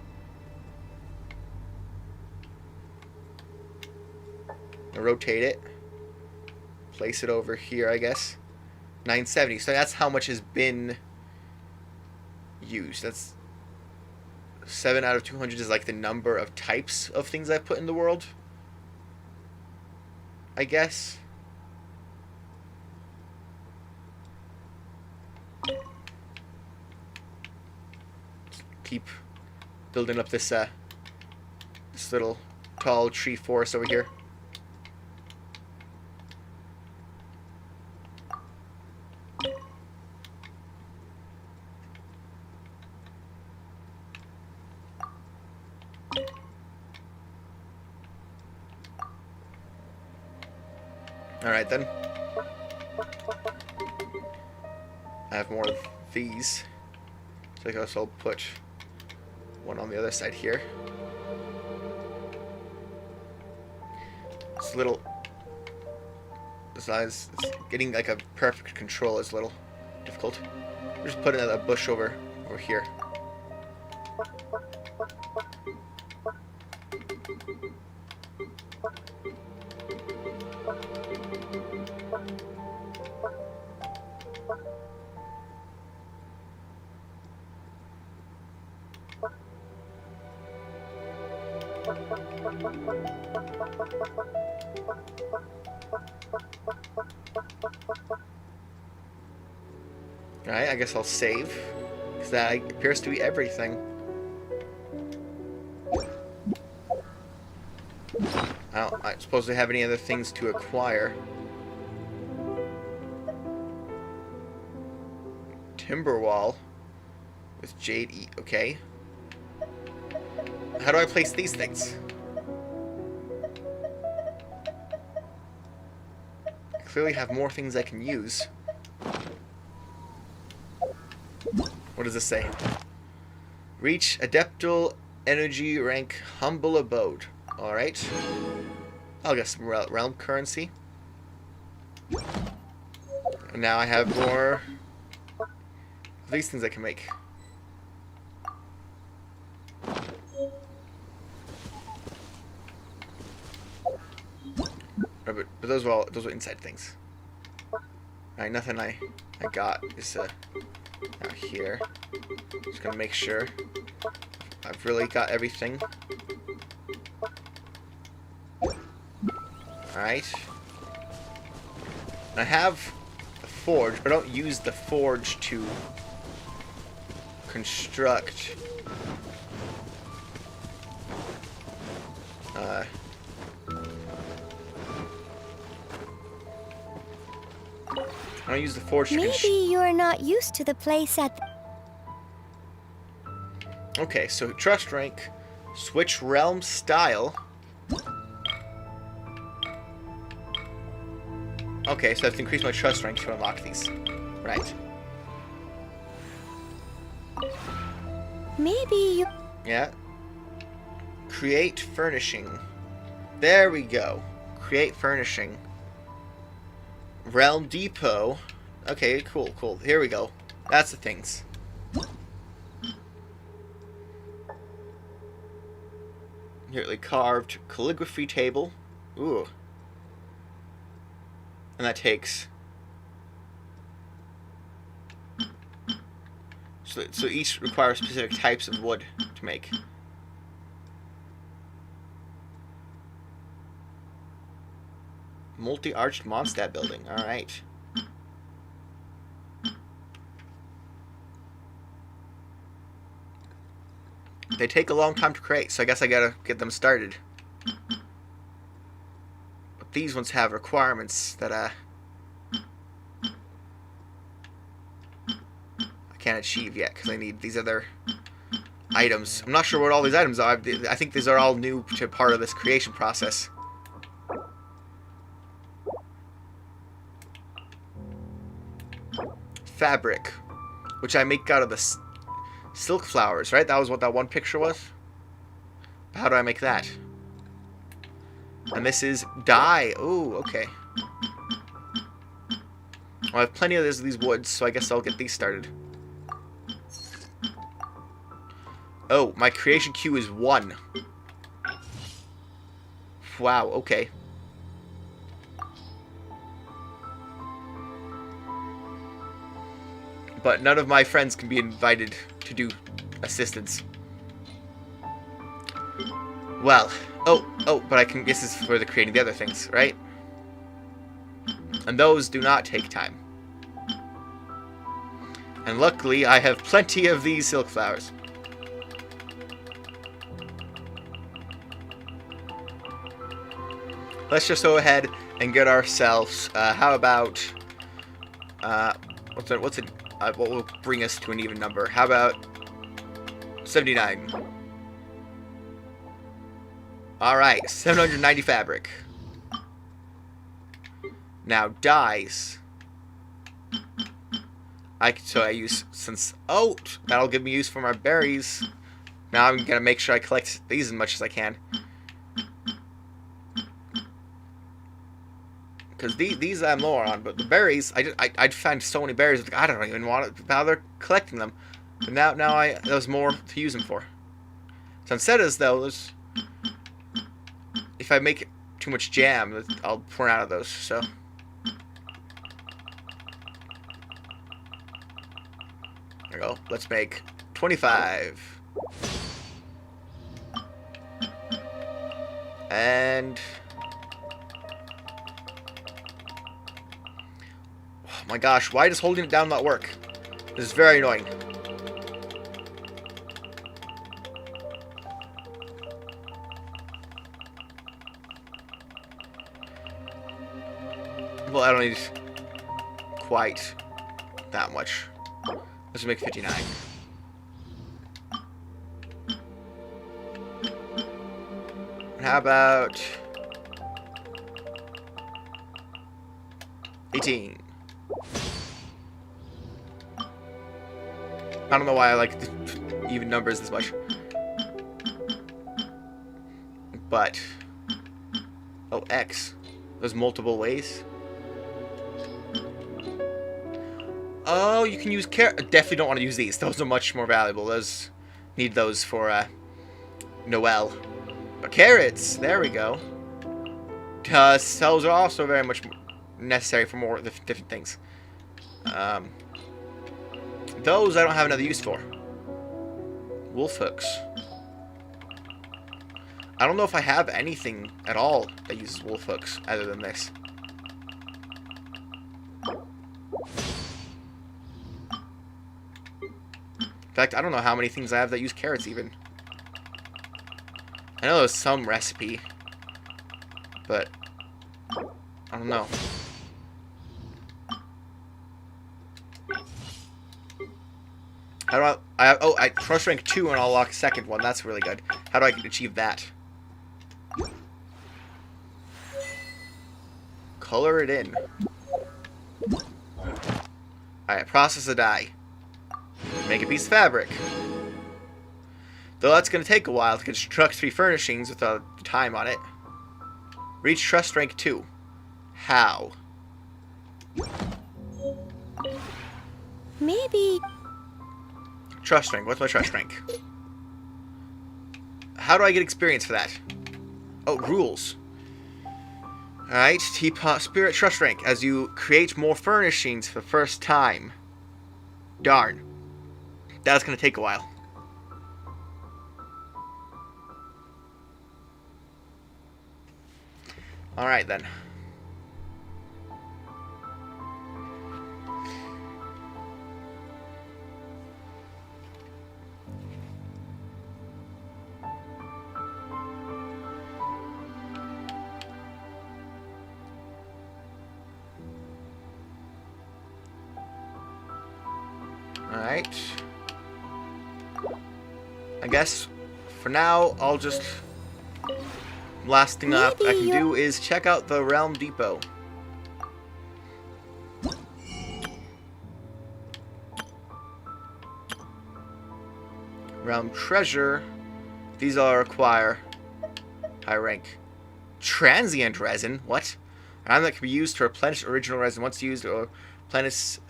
I rotate it, place it over here, I guess. 970. So that's how much has been used. That's 7 out of 200 is like the number of types of things I've put in the world, I guess. Keep building up this this little tall tree forest over here. Alright then. I have more of these. So I guess I'll put one on the other side here. It's a little... the size... it's getting like a perfect control is a little difficult. We'll just put another bush over here. Alright, I guess I'll save, because that appears to be everything. I don't suppose they have any other things to acquire. Timber wall with jade okay. How do I place these things? I clearly have more things I can use. What does this say? Reach Adeptal Energy Rank Humble Abode. Alright. I'll get some realm currency. And now I have more of these things I can make. But those were inside things. Alright, nothing I got is out here. Just gonna make sure I've really got everything. Alright. I have a forge, but I don't use the forge to construct I don't use the forge to Maybe you're not used to the place at... Okay, so trust rank, switch realm style. Okay, so I have to increase my trust rank to unlock these. Right. Maybe you... Yeah. Create furnishing. There we go. Create furnishing. Realm Depot. Okay, cool, cool. Here we go. That's the things. Neatly carved calligraphy table. Ooh. And that takes... So each requires specific types of wood to make. Multi-arched Mondstadt building. Alright. They take a long time to create, so I guess I gotta get them started. But these ones have requirements that I can't achieve yet, because I need these other items. I'm not sure what all these items are. I think these are all new to part of this creation process. Fabric, which I make out of the silk flowers, right? That was what that one picture was. How do I make that? And this is dye. Ooh, okay. Well, I have plenty of these woods, so I guess I'll get these started. Oh, my creation queue is 1. Wow, okay. But none of my friends can be invited to do assistance. Well, oh, but I can, this is for the creating the other things, right? And those do not take time. And luckily, I have plenty of these silk flowers. Let's just go ahead and get ourselves, how about, what will bring us to an even number? How about 79? Alright, 790 fabric. Now, dyes. So I use, since, oh, that'll give me use for my berries. Now I'm gonna make sure I collect these as much as I can. Because these I'm lower on, but the berries, I'd find so many berries, I don't even want to bother collecting them. But now there's more to use them for. So instead of those, if I make too much jam, I'll pour out of those, so. There we go. Let's make 25. And... oh my gosh, why does holding it down not work? This is very annoying. Well, I don't need quite that much. Let's make 59. And how about 18? I don't know why I like even numbers this much. But, oh, X. There's multiple ways. Oh, you can use carrot. Definitely don't want to use these. Those are much more valuable. Those need those for Noel. But carrots, there we go. Those are also very much necessary for more different things. Those I don't have another use for. Wolf hooks. I don't know if I have anything at all that uses wolf hooks other than this. In fact, I don't know how many things I have that use carrots even. I know there's some recipe, but I don't know. How do I trust rank 2 and I'll unlock a second one. That's really good. How do I achieve that? Color it in. Alright, process a dye. Make a piece of fabric. Though that's going to take a while to construct 3 furnishings without time on it. Reach trust rank 2. How? Maybe... Trust rank. What's my trust rank? How do I get experience for that? Oh, rules. Alright, Teapot Spirit Trust rank. As you create more furnishings for the first time. Darn. That's going to take a while. Alright then. Alright. I guess for now I'll just... Last thing I can do is check out the Realm Depot. Realm Treasure. These all require high rank. Transient Resin? What? An item that can be used to replenish original resin. Once used, or replenish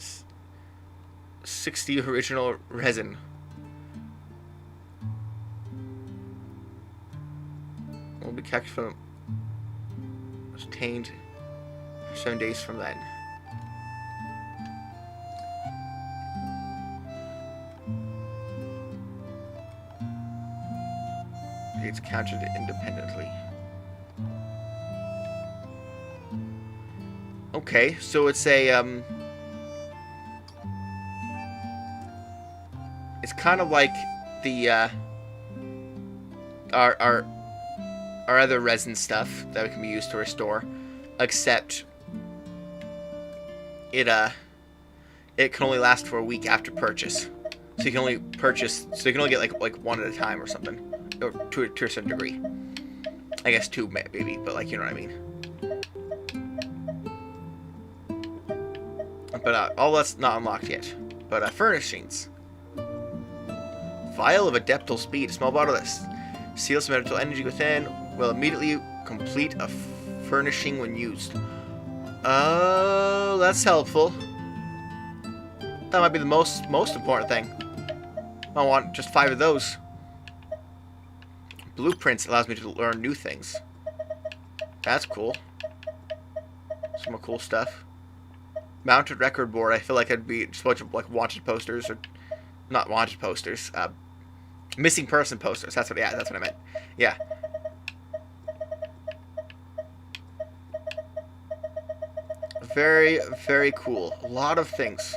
60 original resin. Will be kept from obtained for 7 days from then. It's counted independently. Okay, so it's a it's kind of like the our other resin stuff that can be used to restore, except it can only last for a week after purchase. So you can only purchase, so you can only get like one at a time or something, or to a certain degree. I guess two maybe, but like, you know what I mean. But all that's not unlocked yet. But furnishings. Vial of Adeptal Speed. A small bottle that seals some mental energy within. Will immediately complete a furnishing when used. Oh, that's helpful. That might be the most important thing. I want just 5 of those. Blueprints allows me to learn new things. That's cool. Some more cool stuff. Mounted record board. I feel like I'd be just a bunch of like wanted posters, or not wanted posters. Missing person posters. That's what. Yeah, that's what I meant. Yeah. Very, very cool. A lot of things.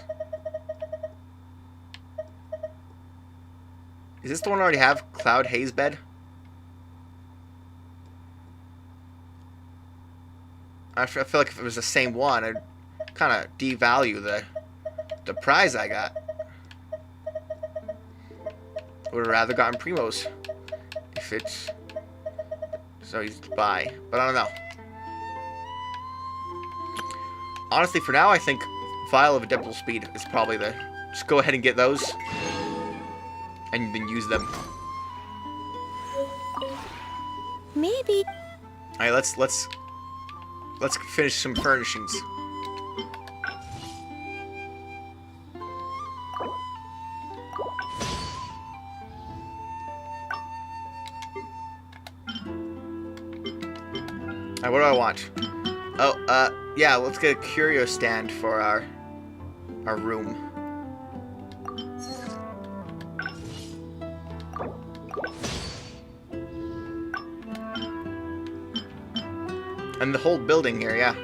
Is this the one I already have? Cloud Haze Bed? I feel like if it was the same one, I'd kind of devalue the prize I got. Would have rather gotten Primos if it's so easy to buy, but I don't know. Honestly, for now, I think Vial of Adeptal Speed is probably the... Just go ahead and get those, and then use them. Maybe. All right, let's finish some furnishings. Alright, what do I want? Oh, yeah, let's get a curio stand for our room. And the whole building here, yeah.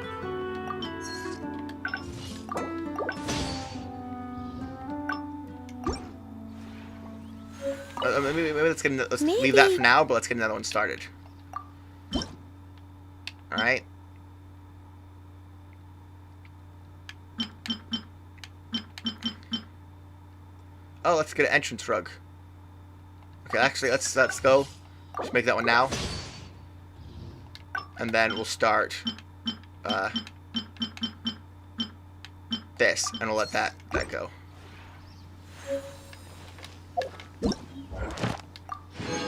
Maybe let's leave that for now, but let's get another one started. Alright. Oh, let's get an entrance rug. Okay, actually, let's go. Just make that one now. And then we'll start this, and we'll let that go.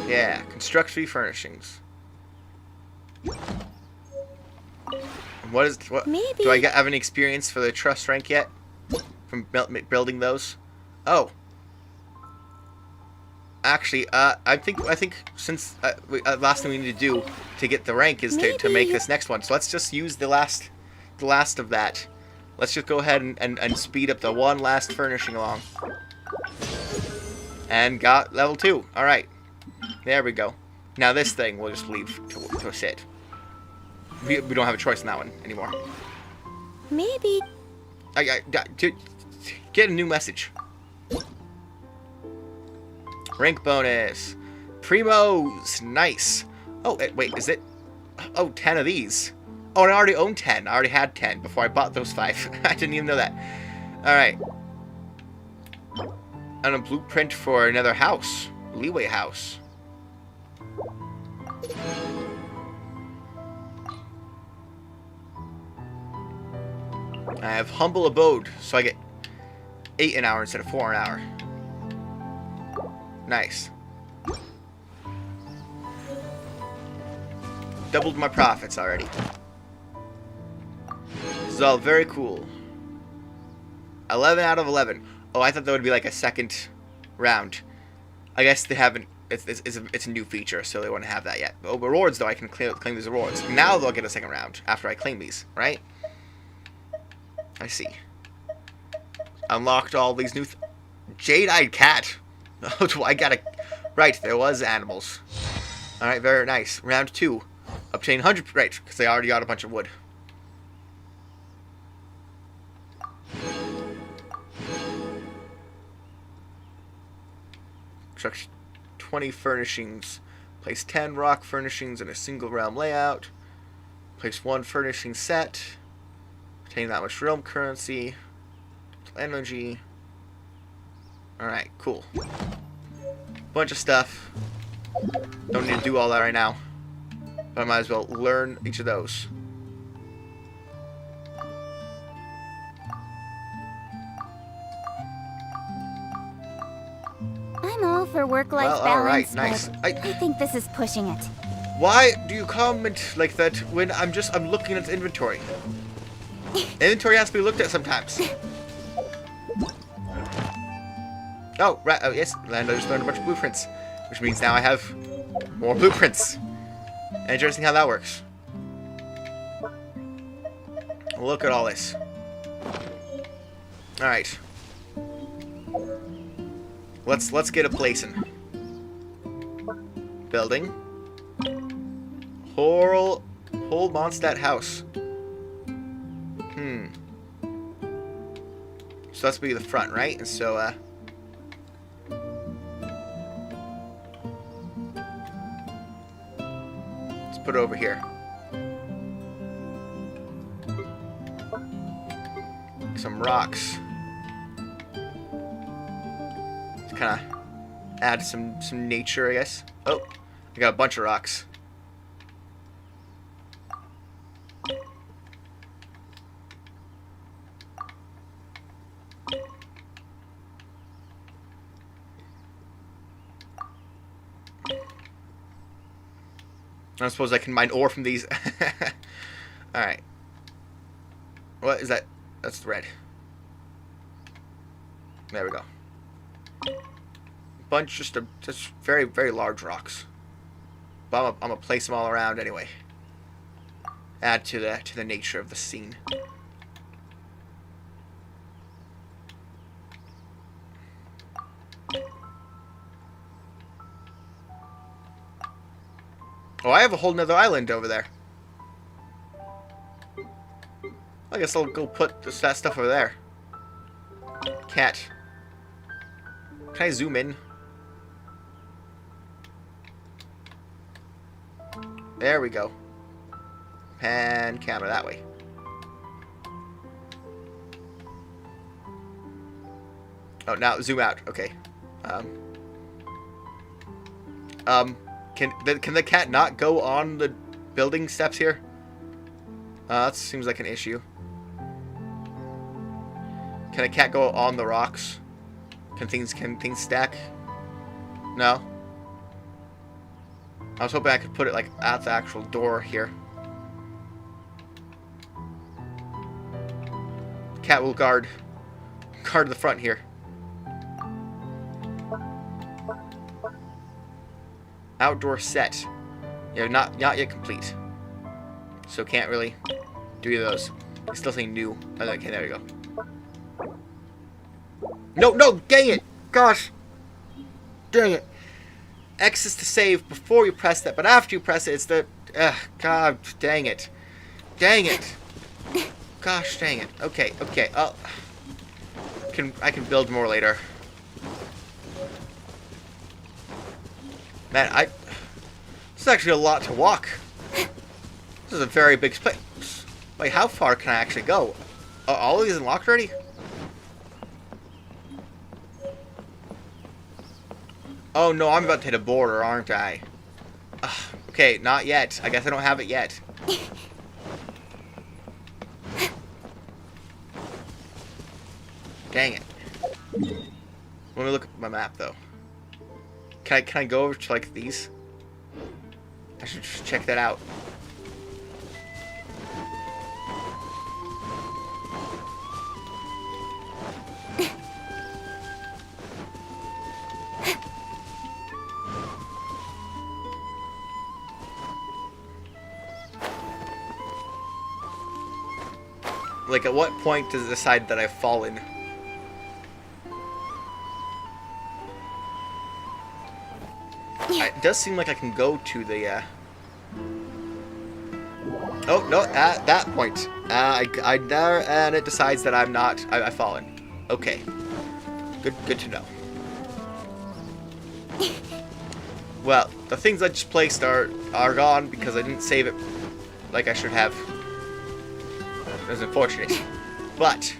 Yeah, construct 3 furnishings. What? Maybe. Do I have any experience for the trust rank yet? From building those? Oh. Actually, I think since last thing we need to do to get the rank is to make this next one. So let's just use the last of that. Let's just go ahead and speed up the one last furnishing along. And got level 2. All right. There we go. Now this thing we'll just leave to sit. We don't have a choice in that one anymore. Maybe. Get a new message. Rank bonus. Primos. Nice. Oh, wait, is it? Oh, 10 of these. Oh, and I already own 10. I already had 10 before I bought those 5. I didn't even know that. Alright. And a blueprint for another house. Leeway house. I have humble abode, so I get 8 an hour instead of 4 an hour. Nice. Doubled my profits already. This is all very cool. 11 out of 11. Oh, I thought that would be like a second round. I guess they haven't. It's a new feature, so they wouldn't have that yet. Oh, rewards though, I can claim these rewards. Now they'll get a second round after I claim these, right? I see. Unlocked all these new... Jade-eyed cat. Oh, do I gotta... Right, there was animals. Alright, very nice. Round 2. Obtain 100... Right, because they already got a bunch of wood. Construct 20 furnishings. Place 10 rock furnishings in a single realm layout. Place 1 furnishing set. Obtain that much realm currency. Energy. Alright, cool. Bunch of stuff. Don't need to do all that right now. But I might as well learn each of those. I'm all for work-life balance, right, nice. but I think this is pushing it. Why do you comment like that when I'm looking at the inventory? Inventory has to be looked at sometimes. Oh, right. Oh, yes. Lando just learned a bunch of blueprints, which means now I have more blueprints. Interesting how that works. Look at all this. All right. Let's get a place in. Building. Whole Mondstadt house. So that's be the front, right? And so let's put it over here. Some rocks. Let's kind of add some nature, I guess. Oh, I got a bunch of rocks. I don't suppose I can mine ore from these. Alright. What is that? That's thread. There we go. Bunch, just very, very large rocks. But I'm gonna place them all around anyway. Add to the nature of the scene. Oh, I have a whole nother island over there. I guess I'll go put that stuff over there. Cat. Can I zoom in? There we go. Pan camera that way. Oh, now zoom out. Okay. Can the cat not go on the building steps here? That seems like an issue. Can a cat go on the rocks? Can things stack? No. I was hoping I could put it like at the actual door here. cat will guard the front here. Outdoor set. Yeah, not yet complete. So can't really do either of those. It's still saying new. Okay, there we go. No, dang it! Gosh! Dang it! X is to save before you press that, but after you press it, it's the... God, dang it. Dang it! Gosh, dang it. Okay. I can build more later. Man, this is actually a lot to walk. This is a very big space. Wait, how far can I actually go? Are all of these unlocked already? Oh no, I'm about to hit a border, aren't I? Okay, not yet. I guess I don't have it yet. Dang it. Let me look at my map though. Can I go over to like these? I should just check that out. Like, at what point does it decide that I've fallen? It does seem like I can go to the, Oh, no, at that point. I there, and it decides that I'm not... I've fallen. Okay. Good to know. Well, the things I just placed are gone because I didn't save it like I should have. It was unfortunate. But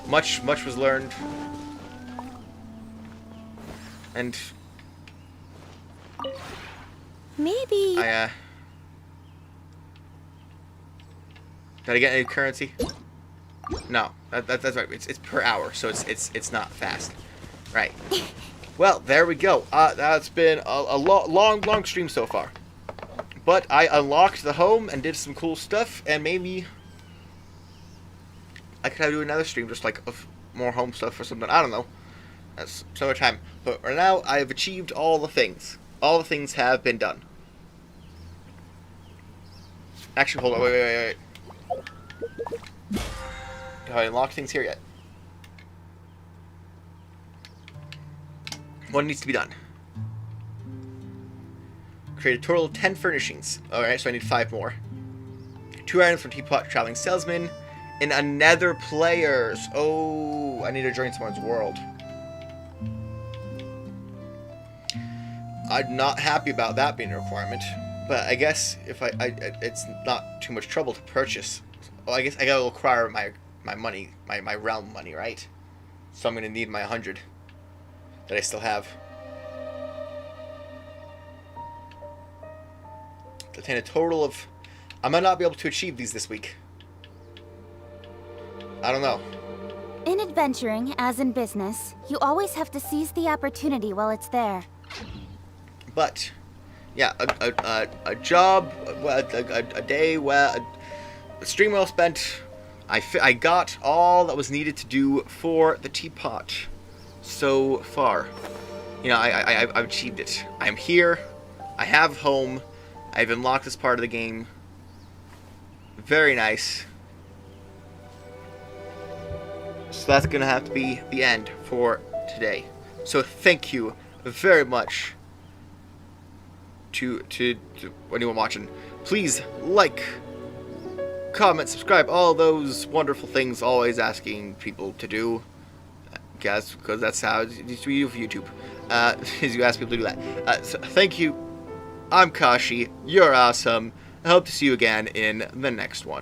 much was learned. And maybe did I get any currency? No. That's right. It's per hour, so it's not fast. Right. Well, there we go. That's been a long stream so far. But I unlocked the home and did some cool stuff, and maybe I could do another stream just like of more home stuff or something. I don't know. That's so much time. But right now, I have achieved all the things. All the things have been done. Actually, hold on. Wait. Have I unlocked things here yet? One needs to be done. Create a total of 10 furnishings. Alright, so I need 5 more. 2 items from Teapot Traveling Salesman. And another players. Oh, I need to join someone's world. I'm not happy about that being a requirement. But I guess if it's not too much trouble to purchase. Well, I guess I gotta acquire my money, my realm money, right? So I'm gonna need my 100 that I still have. To attain a total of... I might not be able to achieve these this week. I don't know. In adventuring, as in business, you always have to seize the opportunity while it's there. But, yeah, a job, a day, well, a stream well spent. I got all that was needed to do for the teapot so far. You know, I've achieved it. I'm here. I have home. I've unlocked this part of the game. Very nice. So that's going to have to be the end for today. So thank you very much to anyone watching. Please like, comment, subscribe, all those wonderful things always asking people to do. Guys, because that's how it's do for YouTube. Is you ask people to do that. So thank you. I'm Kashi. You're awesome. I hope to see you again in the next one.